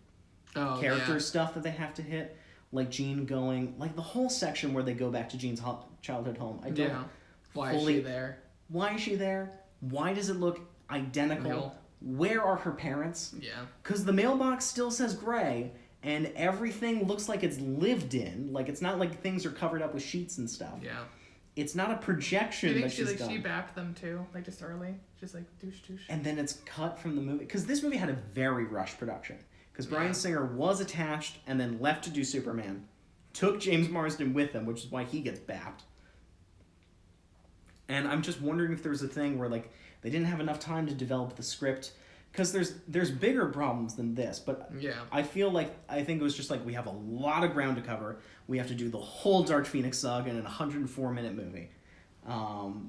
Speaker 2: character stuff that they have to hit. Like Jean going, like the whole section where they go back to Jean's childhood home. I don't
Speaker 3: Why is she there?
Speaker 2: Why is she there? Why does it look identical? Where are her parents?
Speaker 3: Yeah.
Speaker 2: Because the mailbox still says gray, and everything looks like it's lived in. Like, it's not like things are covered up with sheets and stuff.
Speaker 3: Yeah.
Speaker 2: It's not a projection
Speaker 1: Do you
Speaker 2: that
Speaker 1: think
Speaker 2: she's done.
Speaker 1: she bapped them too? Like, just early? Just like, douche.
Speaker 2: And then it's cut from the movie. Because this movie had a very rushed production. Because Bryan Singer was attached and then left to do Superman. Took James Marsden with him, which is why he gets bapped. And I'm just wondering if there's a thing where, like, they didn't have enough time to develop the script. Because there's bigger problems than this, but I think it was just like we have a lot of ground to cover. We have to do the whole Dark Phoenix saga in a 104-minute movie,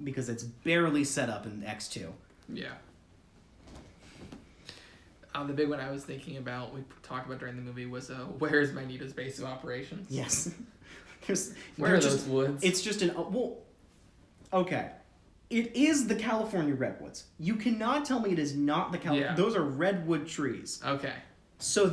Speaker 2: because it's barely set up in X2.
Speaker 3: Yeah. The big one I was thinking about, we talked about during the movie, was where is Magneto's base of operations?
Speaker 2: Yes.
Speaker 3: Where are those woods?
Speaker 2: It's just okay. It is the California redwoods. You cannot tell me it is not the California. Those are redwood trees.
Speaker 3: Okay.
Speaker 2: So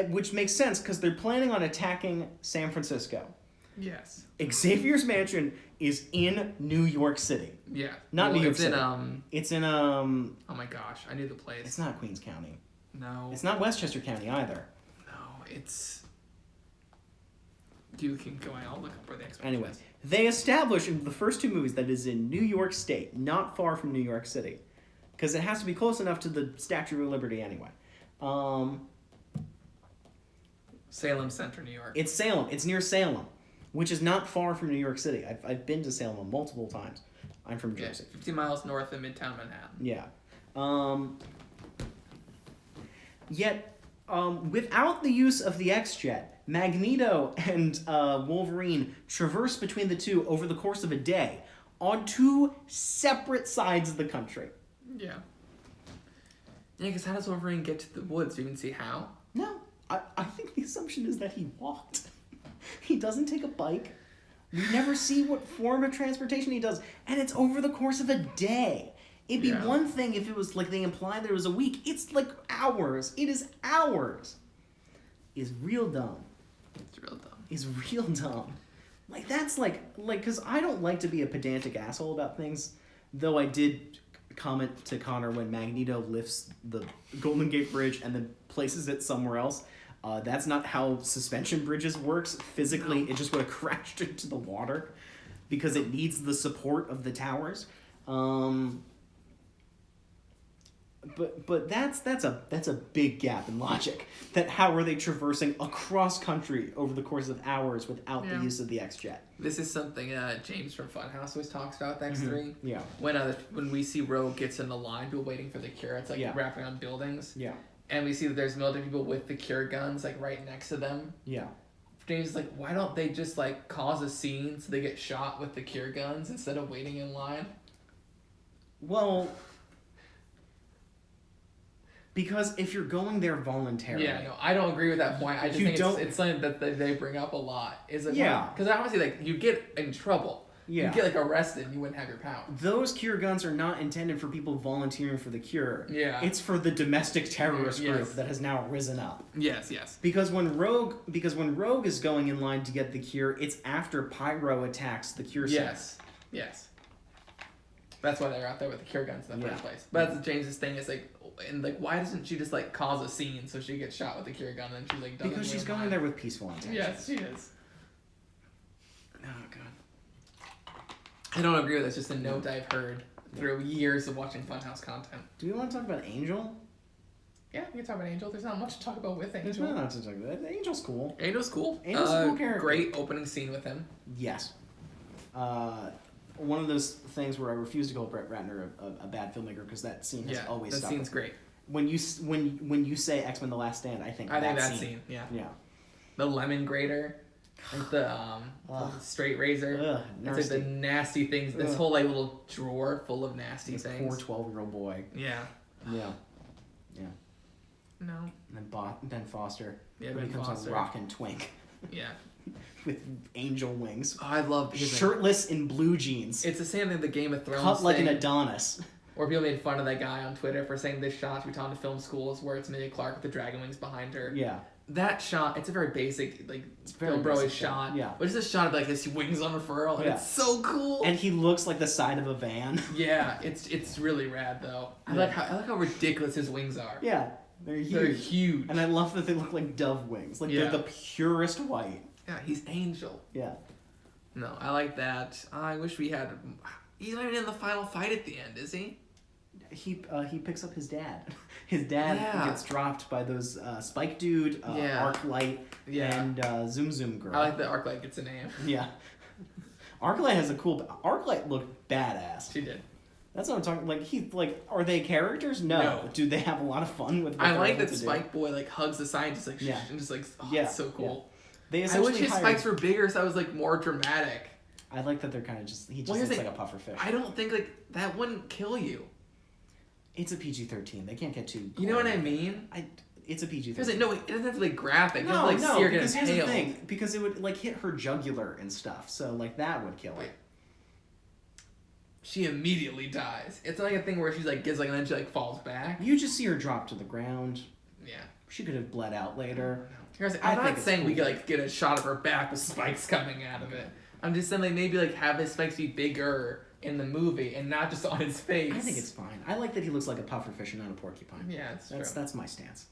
Speaker 2: which makes sense because they're planning on attacking San Francisco.
Speaker 1: Yes.
Speaker 2: Xavier's mansion is in New York City.
Speaker 3: Yeah.
Speaker 2: Not New York City.
Speaker 3: It's
Speaker 2: in
Speaker 3: oh my gosh, I knew the place.
Speaker 2: It's not Queens County.
Speaker 3: No.
Speaker 2: It's not Westchester County either.
Speaker 3: No, it's. You can go. I'll look up where the expedition
Speaker 2: Anyway.
Speaker 3: is.
Speaker 2: They establish in the first 2 movies that it is in New York State, not far from New York City. Because it has to be close enough to the Statue of Liberty anyway.
Speaker 3: Salem Center, New York.
Speaker 2: It's Salem. It's near Salem, which is not far from New York City. I've been to Salem multiple times. I'm from Jersey.
Speaker 3: 50 miles north of Midtown Manhattan.
Speaker 2: Yeah. Yet, without the use of the X-Jet, Magneto and Wolverine traverse between the two over the course of a day on 2 separate sides of the country.
Speaker 1: Yeah.
Speaker 3: Yeah, because how does Wolverine get to the woods? Do you even see how?
Speaker 2: No, I think the assumption is that he walked. He doesn't take a bike. We never see what form of transportation he does, and it's over the course of a day. It'd be one thing if it was like they implied there was a week. It's like hours. It is hours. It's real dumb.
Speaker 3: It's real dumb.
Speaker 2: It's real dumb. Like, that's like, because I don't like to be a pedantic asshole about things, though I did comment to Connor when Magneto lifts the Golden Gate Bridge and then places it somewhere else. That's not how suspension bridges works. Physically, it just would have crashed into the water because it needs the support of the towers. But that's a big gap in logic. That how are they traversing across country over the course of hours without the use of the X-Jet?
Speaker 3: This is something James from Funhouse always talks about with X3.
Speaker 2: Mm-hmm. Yeah.
Speaker 3: When we see Rogue gets in the line, people waiting for the cure, it's like wrapping on buildings.
Speaker 2: Yeah.
Speaker 3: And we see that there's military people with the cure guns like right next to them.
Speaker 2: Yeah.
Speaker 3: James is like, why don't they just like cause a scene so they get shot with the cure guns instead of waiting in line?
Speaker 2: Well, because if you're going there voluntarily...
Speaker 3: Yeah, no, I don't agree with that point. I just think it's something that they bring up a lot. Is it?
Speaker 2: Yeah.
Speaker 3: Because honestly, like, you get in trouble. Yeah. You get, like, arrested and you wouldn't have your power.
Speaker 2: Those cure guns are not intended for people volunteering for the cure.
Speaker 3: Yeah.
Speaker 2: It's for the domestic terrorist group that has now risen up.
Speaker 3: Yes.
Speaker 2: Because when Rogue is going in line to get the cure, it's after Pyro attacks the cure center.
Speaker 3: Yes. That's why they're out there with the cure guns in the first place. But that's James's thing is like, and like, why doesn't she just like cause a scene so she gets shot with the cure gun and she like doesn't?
Speaker 2: Because she's going there with peaceful intentions.
Speaker 1: Yes, she is.
Speaker 2: Oh god.
Speaker 3: I don't agree with that. It's just a note I've heard through years of watching Funhouse content.
Speaker 2: Do we want to talk about Angel?
Speaker 1: Yeah, we can talk about Angel. There's not much to talk about with Angel.
Speaker 2: There's not much to talk about. Angel's cool.
Speaker 3: Angel's cool.
Speaker 2: Angel's a cool character.
Speaker 3: Great opening scene with him.
Speaker 2: Yes. One of those things where I refuse to call Brett Ratner a bad filmmaker because that scene has always stuck.
Speaker 3: That scene's great.
Speaker 2: When you say X-Men: The Last Stand, I think that scene.
Speaker 3: Yeah.
Speaker 2: The
Speaker 3: lemon grater. Like the straight razor. It's like the nasty things. This whole like little drawer full of nasty things.
Speaker 2: Poor 12-year-old boy.
Speaker 3: Yeah.
Speaker 2: No.
Speaker 1: And
Speaker 2: then Ben Foster.
Speaker 3: Yeah,
Speaker 2: Ben becomes
Speaker 3: Foster.
Speaker 2: a rockin' twink.
Speaker 3: Yeah.
Speaker 2: With angel wings.
Speaker 3: Oh, I love
Speaker 2: shirtless in blue jeans.
Speaker 3: It's the same thing the Game of Thrones
Speaker 2: cut like
Speaker 3: thing.
Speaker 2: an Adonis.
Speaker 3: Or people made fun of that guy on Twitter for saying this shot we taught in film schools where it's Emilia Clarke with the dragon wings behind her.
Speaker 2: Yeah.
Speaker 3: That shot, it's a very basic, like, FilmicPro shot.
Speaker 2: Yeah.
Speaker 3: But it's a shot of, like, his wings on unfurl, and it's so cool.
Speaker 2: And he looks like the side of a van.
Speaker 3: Yeah, it's really rad, though. I like how ridiculous his wings are.
Speaker 2: Yeah, they're huge. And I love that they look like dove wings. Like, they're the purest white.
Speaker 3: Yeah, he's Angel.
Speaker 2: Yeah.
Speaker 3: No, I like that. I wish we had... He's not even in the final fight at the end, is he?
Speaker 2: He picks up his dad. His dad gets dropped by those Spike Dude, Arclight, and Zoom Zoom Girl.
Speaker 3: I like that Arclight gets a name.
Speaker 2: Yeah. Arclight has a cool... Arclight looked badass.
Speaker 3: She did.
Speaker 2: That's what I'm talking... Like, are they characters? No. Do they have a lot of fun with what
Speaker 3: I like that Spike Boy, like, hugs the scientist, like, and just, like, it's so cool.
Speaker 2: They
Speaker 3: I wish his spikes were bigger so I was, like, more dramatic.
Speaker 2: I like that they're kind of just... He just looks like a puffer fish.
Speaker 3: I don't think, like, that wouldn't kill you.
Speaker 2: It's a PG-13. They can't get too...
Speaker 3: You know what I mean?
Speaker 2: It's a PG-13.
Speaker 3: Because no, it doesn't have to be graphic.
Speaker 2: No,
Speaker 3: it doesn't, like,
Speaker 2: because here's the thing. Because it would, like, hit her jugular and stuff. So, like, that would kill her.
Speaker 3: She immediately dies. It's like a thing where she's, like, gets, like, and then she, like, falls back.
Speaker 2: You just see her drop to the ground.
Speaker 3: Yeah.
Speaker 2: She could have bled out later.
Speaker 3: I'm not saying we could, like, get a shot of her back with spikes coming out of it. I'm just saying, like, maybe, like, have his spikes be bigger in the movie and not just on his face.
Speaker 2: I think it's fine. I like that he looks like a pufferfish and not a porcupine.
Speaker 3: Yeah, it's true.
Speaker 2: That's my stance.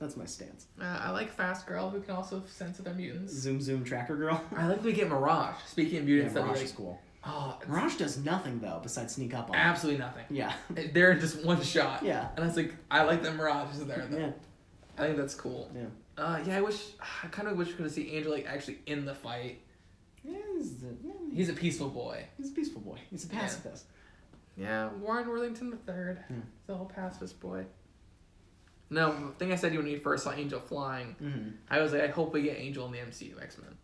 Speaker 1: I like Fast Girl, who can also sense that they're mutants.
Speaker 2: Zoom Zoom Tracker Girl.
Speaker 3: I like that we get Mirage. Speaking of mutants,
Speaker 2: Mirage is cool.
Speaker 3: Oh,
Speaker 2: Mirage does nothing though besides sneak up on him.
Speaker 3: Absolutely nothing.
Speaker 2: Yeah.
Speaker 3: They're in just one shot.
Speaker 2: Yeah.
Speaker 3: And I was like, I like that Mirage is there though.
Speaker 2: Yeah.
Speaker 3: I think that's cool.
Speaker 2: Yeah.
Speaker 3: I kind of wish we could see Angel like actually in the fight.
Speaker 2: Yeah,
Speaker 3: he's a peaceful boy.
Speaker 2: He's a peaceful boy. He's a pacifist.
Speaker 1: Yeah, Warren Worthington III. He's a whole pacifist boy.
Speaker 3: No, the thing I said to you when you first saw Angel flying, I was like, I hope we get Angel in the MCU X-Men.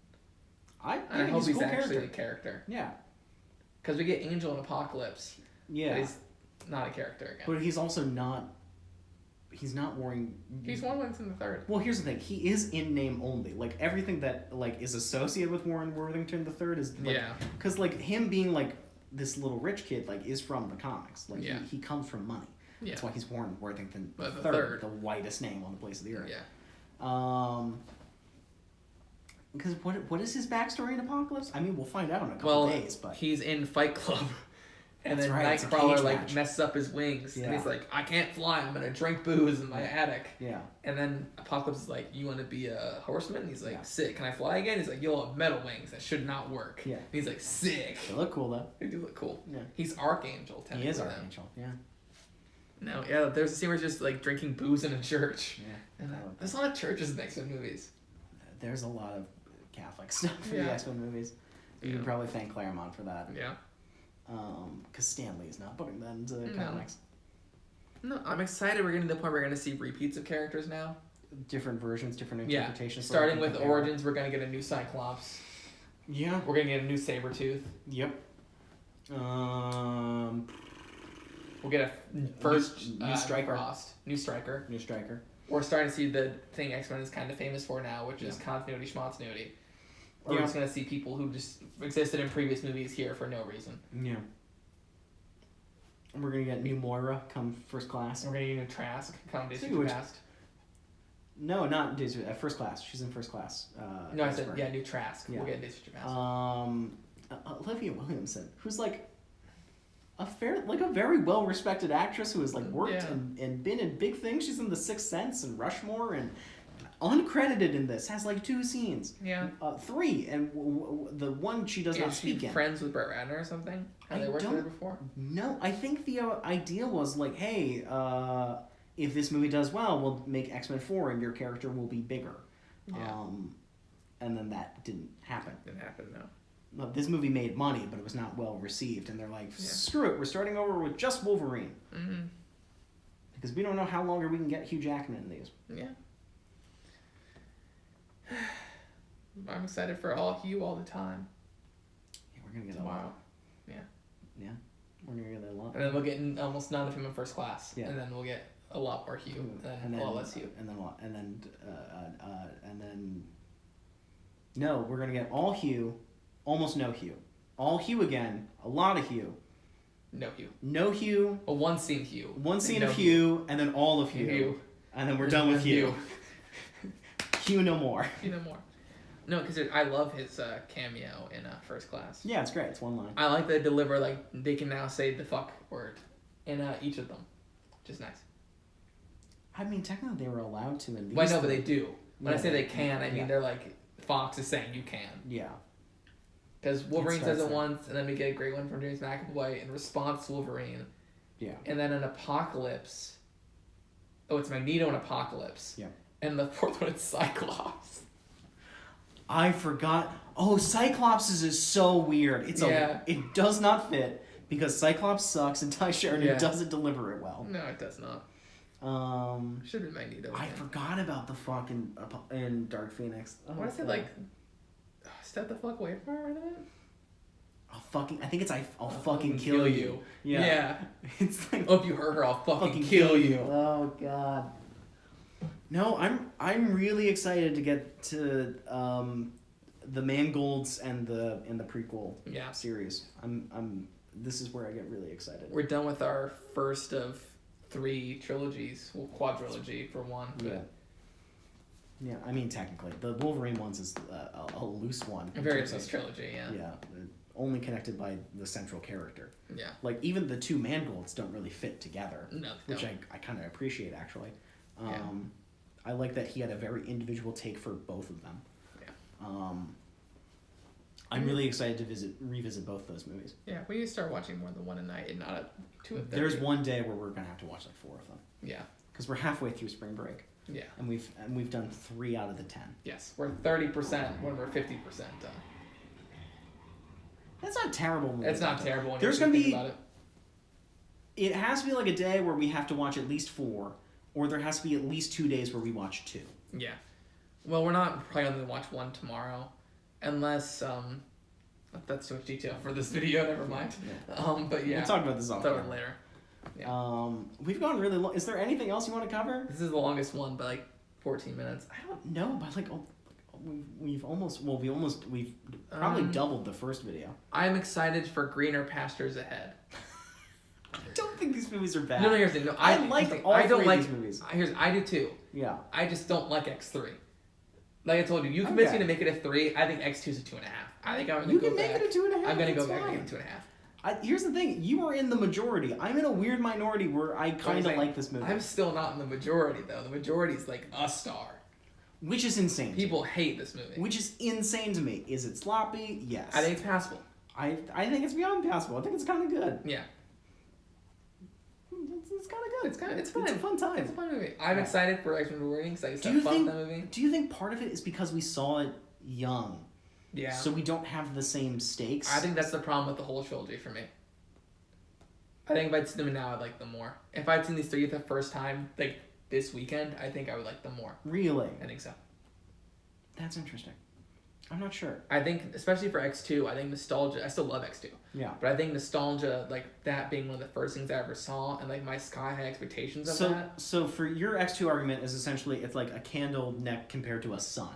Speaker 2: I
Speaker 3: hope he's
Speaker 2: cool
Speaker 3: actually a character.
Speaker 2: Yeah.
Speaker 3: Because we get Angel in Apocalypse.
Speaker 2: Yeah.
Speaker 3: But he's not a character again.
Speaker 2: But he's also not... He's not wearing...
Speaker 1: He's Warren Worthington the third.
Speaker 2: Well, here's the thing. He is in name only. Like, everything that, like, is associated with Warren Worthington the third is, like...
Speaker 3: Yeah.
Speaker 2: Because, like, him being, like, this little rich kid, like, is from the comics. Like, he comes from money.
Speaker 3: Yeah.
Speaker 2: That's why he's Warren Worthington the
Speaker 3: the
Speaker 2: third, the whitest name on the face of the earth.
Speaker 3: Yeah.
Speaker 2: Because what is his backstory in Apocalypse? I mean, we'll find out in a couple days, but...
Speaker 3: he's in Fight Club. And
Speaker 2: That's
Speaker 3: then
Speaker 2: right,
Speaker 3: Nightcrawler, like, messes up his wings.
Speaker 2: Yeah.
Speaker 3: And he's like, I can't fly, I'm gonna drink booze in my attic.
Speaker 2: Yeah.
Speaker 3: And then Apocalypse is like, you want to be a horseman? And he's like, sick. Can I fly again? He's like, you'll have metal wings. That should not work.
Speaker 2: Yeah.
Speaker 3: And he's like, sick.
Speaker 2: They look cool, though.
Speaker 3: They do look cool.
Speaker 2: Yeah.
Speaker 3: He's Archangel, technically.
Speaker 2: He is Archangel, yeah.
Speaker 3: No, yeah, there's a scene where he's just, like, drinking booze in a church.
Speaker 2: Yeah.
Speaker 3: And there's a lot of churches in X-Men movies.
Speaker 2: There's a lot of Catholic stuff in the X-Men movies. You can probably thank Claremont for that.
Speaker 3: Yeah.
Speaker 2: Because Stan Lee is not putting that into comics.
Speaker 3: No, I'm excited we're getting to the point where we're going to see repeats of characters now.
Speaker 2: Different versions, different interpretations.
Speaker 3: Starting with Origins, we're going to get a new Cyclops.
Speaker 2: Yeah.
Speaker 3: We're going to get a new Sabretooth.
Speaker 2: Yep.
Speaker 3: We'll get a first
Speaker 2: new Striker.
Speaker 3: New Striker.
Speaker 2: New Striker.
Speaker 3: We're starting to see the thing X-Men is kind of famous for now, which is continuity schmontinuity. We're just going to see people who just existed in previous movies here for no reason.
Speaker 2: Yeah. And we're going to get new Moira come First Class.
Speaker 3: And we're going to get new Trask come Days of Past.
Speaker 2: No, not Days of First Class. She's in First Class.
Speaker 3: No, I said, new Trask.
Speaker 2: Yeah.
Speaker 3: We'll get Days of Past.
Speaker 2: Olivia Williamson, who's like a very well respected actress who has like worked and been in big things. She's in The Sixth Sense and Rushmore and uncredited in this, has like 2 scenes.
Speaker 1: Yeah.
Speaker 2: 3, and the one she does not speak in.
Speaker 3: Friends with Brett Ratner or something? Have they worked together before?
Speaker 2: No, I think the idea was like, hey, if this movie does well, we'll make X-Men 4 and your character will be bigger.
Speaker 3: Yeah.
Speaker 2: And then that didn't happen.
Speaker 3: Didn't happen, no.
Speaker 2: No, this movie made money, but it was not well received, and they're like, screw it, we're starting over with just Wolverine.
Speaker 3: Mm-hmm.
Speaker 2: Because we don't know how longer we can get Hugh Jackman in these.
Speaker 3: Yeah.
Speaker 1: I'm excited for all Hugh all the time.
Speaker 2: Yeah, we're gonna get a lot.
Speaker 3: Yeah.
Speaker 2: Yeah, we're gonna get a lot.
Speaker 3: And then we'll get almost none of him in First Class.
Speaker 2: Yeah.
Speaker 3: And then we'll get a lot more Hugh. And then a lot less Hugh.
Speaker 2: And then no, we're gonna get all Hugh, almost no Hugh. All Hugh again, a lot of Hugh.
Speaker 3: No Hugh.
Speaker 2: No Hugh.
Speaker 3: A one scene Hugh.
Speaker 2: One scene of Hugh, and then all of Hugh. And then we're done with Hugh. Hugh no more.
Speaker 3: Hugh no more. No, because I love his cameo in First Class.
Speaker 2: Yeah, it's great. It's one line.
Speaker 3: I like that they deliver, like, they can now say the fuck word in each of them. Which is nice.
Speaker 2: I mean, technically they were allowed to in these.
Speaker 3: Well, I know, but they do. When I say they can, I mean
Speaker 2: yeah.
Speaker 3: they're like, Fox is saying you can.
Speaker 2: Yeah.
Speaker 3: Because Wolverine says it once, and then we get a great one from James McAvoy in response to Wolverine.
Speaker 2: Yeah.
Speaker 3: And then an Apocalypse. Oh, it's Magneto in Apocalypse.
Speaker 2: Yeah.
Speaker 3: And the fourth one is Cyclops.
Speaker 2: I forgot. Oh, Cyclops is so weird. It does not fit because Cyclops sucks and Ty Sheridan doesn't deliver it well.
Speaker 3: No, it does not. Should have been Magneto.
Speaker 2: I forgot about the fucking in Dark Phoenix.
Speaker 1: Oh, what is it like? Step the fuck away from her right now?
Speaker 2: I think it's I'll fucking kill you.
Speaker 3: Yeah.
Speaker 2: It's like,
Speaker 3: oh, if you hurt her, I'll fucking kill you.
Speaker 2: Oh god. No, I'm really excited to get to the Mangolds and the prequel series. This is where I get really excited.
Speaker 3: We're done with our first of 3 trilogies, well, quadrilogy for one. But
Speaker 2: yeah, I mean technically the Wolverine ones is a loose one.
Speaker 3: A very loose trilogy, yeah.
Speaker 2: Yeah, only connected by the central character.
Speaker 3: Yeah.
Speaker 2: Like even the 2 Mangolds don't really fit together.
Speaker 3: No.
Speaker 2: Which I kind of appreciate actually. I like that he had a very individual take for both of them.
Speaker 3: Yeah.
Speaker 2: I'm really excited to revisit both those movies.
Speaker 1: Yeah, we need to start watching more than one a night and not 2 of them.
Speaker 2: There's one day where we're gonna have to watch like 4 of them.
Speaker 3: Yeah.
Speaker 2: Because we're halfway through spring break.
Speaker 3: Yeah.
Speaker 2: And we've done 3 out of the 10.
Speaker 3: Yes, we're 30% when we're 50% done.
Speaker 2: That's not terrible.
Speaker 3: It's not terrible. When
Speaker 2: There's
Speaker 3: you
Speaker 2: gonna
Speaker 3: think
Speaker 2: be.
Speaker 3: About it.
Speaker 2: It has to be like a day where we have to watch at least 4, or there has to be at least 2 days where we watch 2.
Speaker 3: Yeah. Well, we're not probably going to watch 1 tomorrow, unless that's too much detail for this video. Never mind.
Speaker 2: Yeah.
Speaker 3: But yeah,
Speaker 2: we'll talk about this
Speaker 3: later. Yeah.
Speaker 2: We've gone really long. Is there anything else you want to cover?
Speaker 3: This is the longest one, but like 14 minutes.
Speaker 2: I don't know, but like we've probably doubled the first video.
Speaker 3: I'm excited for greener pastures ahead.
Speaker 2: I don't think these movies are bad.
Speaker 3: No, here's the thing. No,
Speaker 2: I like all three of these movies.
Speaker 3: I do too.
Speaker 2: Yeah.
Speaker 3: I just don't like X3. Like I told you, you convinced me to make it a 3. I think X2 is a 2.5. I think I'm gonna
Speaker 2: You
Speaker 3: go
Speaker 2: can
Speaker 3: back.
Speaker 2: make it a 2.5.
Speaker 3: I'm gonna
Speaker 2: That's
Speaker 3: go back
Speaker 2: fine.
Speaker 3: and make it a 2.5.
Speaker 2: Here's the thing. You are in the majority. I'm in a weird minority where I kind of like this movie.
Speaker 3: I'm still not in the majority though. The majority is like a star.
Speaker 2: Which is insane.
Speaker 3: People hate this movie.
Speaker 2: Which is insane to me. Is it sloppy? Yes.
Speaker 3: I think it's passable.
Speaker 2: I think it's beyond passable. I think it's kind of good.
Speaker 3: Yeah.
Speaker 2: It's kind of good.
Speaker 3: It's fun.
Speaker 2: It's a fun time.
Speaker 3: It's a fun movie. I'm excited for X-Men Wolverine because I used to
Speaker 2: Do
Speaker 3: have fun
Speaker 2: you
Speaker 3: with that movie.
Speaker 2: Do you think part of it is because we saw it young?
Speaker 3: Yeah.
Speaker 2: So we don't have the same stakes?
Speaker 3: I think that's the problem with the whole trilogy for me. I think if I'd seen them now, I'd like them more. If I'd seen these 3 the first time, like this weekend, I think I would like them more.
Speaker 2: Really?
Speaker 3: I think so.
Speaker 2: That's interesting. I'm not sure.
Speaker 3: I think, especially for X2, I think nostalgia, I still love X2.
Speaker 2: Yeah.
Speaker 3: But I think nostalgia, like that being one of the first things I ever saw, and like my sky high expectations of that.
Speaker 2: So for your X2 argument is essentially it's like a candle neck compared to a sun.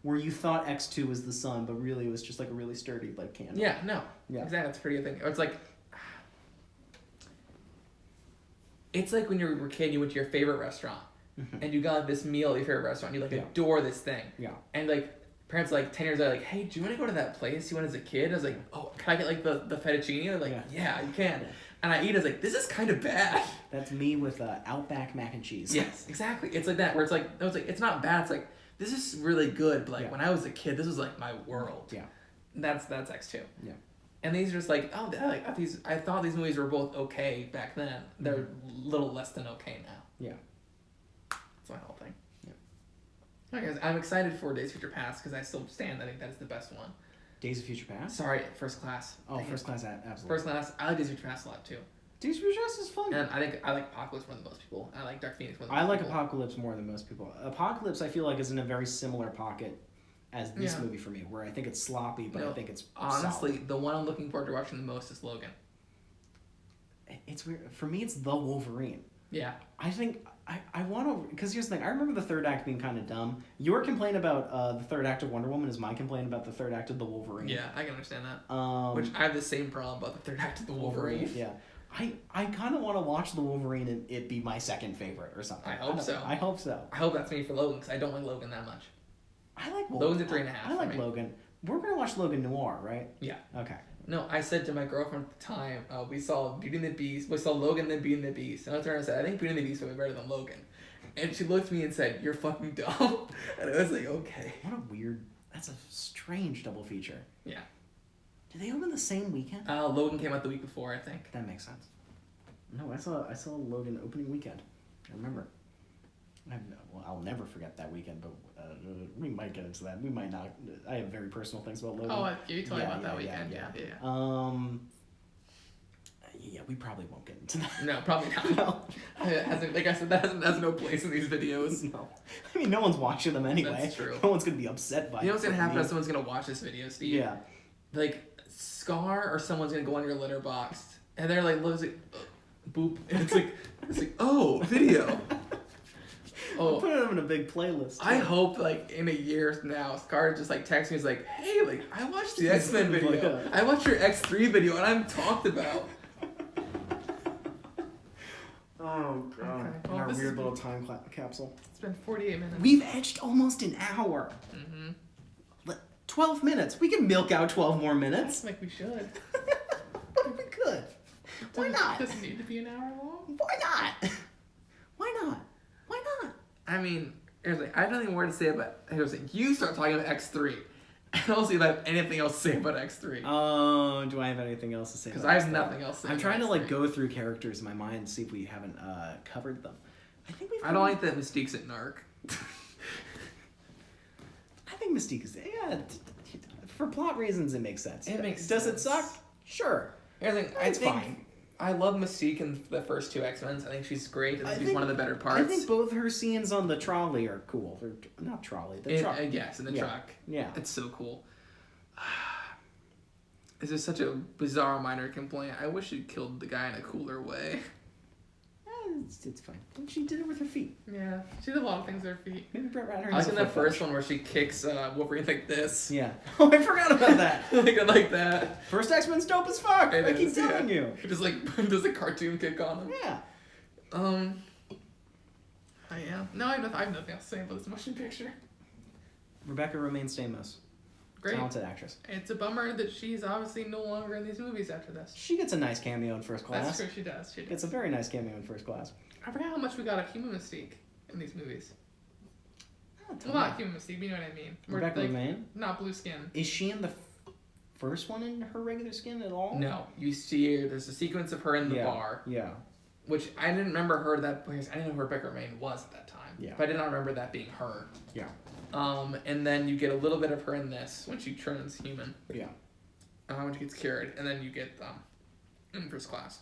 Speaker 2: Where you thought X2 was the sun, but really it was just like a really sturdy like candle.
Speaker 3: Yeah, no.
Speaker 2: Yeah.
Speaker 3: Exactly, that's a pretty good thing. Or it's like, it's like when you were a kid, you went to your favorite restaurant, and you got like, this meal at your favorite restaurant, and you like adore this thing.
Speaker 2: Yeah.
Speaker 3: And like, parents like 10 years old, like, hey, do you want to go to that place you went as a kid? I was like, oh, can I get like the fettuccine? They're like, yeah, you can. And I eat, I was like, this is kind of bad.
Speaker 2: That's me with Outback mac and cheese.
Speaker 3: Yes, exactly. It's like that, where it's like, it's not bad. It's like, this is really good, but like when I was a kid, this was like my world.
Speaker 2: Yeah.
Speaker 3: That's X2.
Speaker 2: Yeah.
Speaker 3: And these are just like, oh, I thought these movies were both okay back then. They're a little less than okay now.
Speaker 2: Yeah.
Speaker 3: That's my whole thing.
Speaker 2: Yeah.
Speaker 3: Okay, guys, I'm excited for Days of Future Past because I still stand. I think that is the best one.
Speaker 2: Days of Future Past?
Speaker 3: Sorry, First Class.
Speaker 2: Oh, First Class, absolutely.
Speaker 3: First Class. I like Days of Future Past a lot too.
Speaker 2: Days of Future Past is fun.
Speaker 3: And I like Apocalypse more than most people. I like Dark Phoenix more than most people.
Speaker 2: Apocalypse more than most people. Apocalypse, I feel like, is in a very similar pocket as this movie for me, where I think it's sloppy, but I think it's
Speaker 3: honestly
Speaker 2: solid.
Speaker 3: The one I'm looking forward to watching the most is Logan.
Speaker 2: It's weird for me. It's the Wolverine.
Speaker 3: Yeah,
Speaker 2: I think I want to, because here's the thing. I remember the third act being kind of dumb. Your complaint about the third act of Wonder Woman is my complaint about the third act of the Wolverine.
Speaker 3: Yeah, I can understand that. Which I have the same problem about the third act of the Wolverine.
Speaker 2: Yeah. I kind of want to watch the Wolverine and it be my second favorite or something.
Speaker 3: I hope so.
Speaker 2: I hope so.
Speaker 3: I hope that's me for Logan because I don't like Logan that much.
Speaker 2: I like Logan.
Speaker 3: Logan's a 3.5.
Speaker 2: I like Logan. We're gonna watch Logan Noir, right?
Speaker 3: Yeah.
Speaker 2: Okay.
Speaker 3: No, I said to my girlfriend at the time, we saw Beauty and the Beast. We saw Logan then Beauty and the Beast. And I turned and said, I think Beauty and the Beast will be better than Logan. And she looked at me and said, you're fucking dumb. And I was like, okay.
Speaker 2: What a weird. That's a strange double feature.
Speaker 3: Yeah.
Speaker 2: Did they open the same weekend?
Speaker 3: Logan came out the week before, I think.
Speaker 2: That makes sense. No, I saw Logan opening weekend. I remember. I'll never forget that weekend, but we might get into that. We might not. I have very personal things about Logan.
Speaker 1: Oh, you told me about that weekend. Yeah.
Speaker 2: Yeah, we probably won't get into that.
Speaker 3: No, probably not.
Speaker 2: No.
Speaker 3: Like I said, that has no place in these videos.
Speaker 2: No. I mean, no one's watching them anyway.
Speaker 3: That's true.
Speaker 2: No one's going to be upset by it.
Speaker 3: You know what's going to happen if someone's going to watch this video, Steve?
Speaker 2: Yeah.
Speaker 3: Like, Scar or someone's going to go on your Letterboxd, and they're like, boop. And it's like, oh, video.
Speaker 2: I'll put them in a big playlist.
Speaker 3: I hope, like, in a year now, Scar just, like, texts me, he's like, hey, like, I watched the X-Men video. I watched your X3 video, and I'm talked about.
Speaker 2: Oh, God.
Speaker 1: Okay. Well,
Speaker 2: our weird little time capsule.
Speaker 1: It's been 48 minutes.
Speaker 2: We've edged almost an hour. 12 minutes. We can milk out 12 more minutes.
Speaker 1: Like we should.
Speaker 2: We could. Why not?
Speaker 1: Does it need to be an hour long?
Speaker 2: Why not? Why not? Why not?
Speaker 3: I mean, here's the thing. I have nothing more to say about. Here's the thing. You start talking about X3. I don't see if I have anything else to say about X3.
Speaker 2: Oh, do I have anything else to say?
Speaker 3: Because I have nothing else to say.
Speaker 2: I'm trying to like go through characters in my mind and see if we haven't covered them. I think we've.
Speaker 3: I don't like that Mystique's at Narc.
Speaker 2: I think Mystique is for plot reasons. It makes sense.
Speaker 3: It makes
Speaker 2: Does
Speaker 3: sense.
Speaker 2: it suck? Sure.
Speaker 3: Here's the thing.
Speaker 2: It's fine.
Speaker 3: I love Mystique in the first two X-Men. I think she's great. I think she's one of the better parts.
Speaker 2: I think both her scenes on the trolley are cool. Or, not trolley, the truck.
Speaker 3: Yes, in the truck.
Speaker 2: Yeah.
Speaker 3: It's so cool. This is such a bizarre minor complaint. I wish she'd killed the guy in a cooler way.
Speaker 2: It's fine. And she did it with her feet.
Speaker 1: Yeah, she did a lot of things with her feet.
Speaker 2: Maybe Brett Ratner.
Speaker 3: I like in the first one where she kicks Wolverine like this.
Speaker 2: Yeah. Oh, I forgot about that.
Speaker 3: like that.
Speaker 2: First X-Men's dope as fuck. I keep telling you.
Speaker 3: He just like does a cartoon kick on him.
Speaker 2: Yeah.
Speaker 3: Yeah.
Speaker 1: No, I have nothing else to say about this motion picture.
Speaker 2: Rebecca Romaine Stamos.
Speaker 1: Great.
Speaker 2: Talented actress.
Speaker 1: It's a bummer that she's obviously no longer in these movies after this.
Speaker 2: She gets a nice cameo in First Class.
Speaker 1: That's true, she does.
Speaker 2: It's a very nice cameo in First Class.
Speaker 1: I forgot how much we got of Human Mystique in these movies. Well, not Human Mystique, but you know what I mean.
Speaker 2: Rebecca Romaine?
Speaker 1: Not blue skin.
Speaker 2: Is she in the first one in her regular skin at all?
Speaker 3: No. You see her, there's a sequence of her in the bar.
Speaker 2: Yeah.
Speaker 3: Which I didn't remember her because I didn't know who Rebecca Romaine was at that time.
Speaker 2: Yeah.
Speaker 3: But I did not remember that being her.
Speaker 2: Yeah.
Speaker 3: And then you get a little bit of her in this when she turns human.
Speaker 2: Yeah.
Speaker 3: When she gets cured, and then you get them in First Class.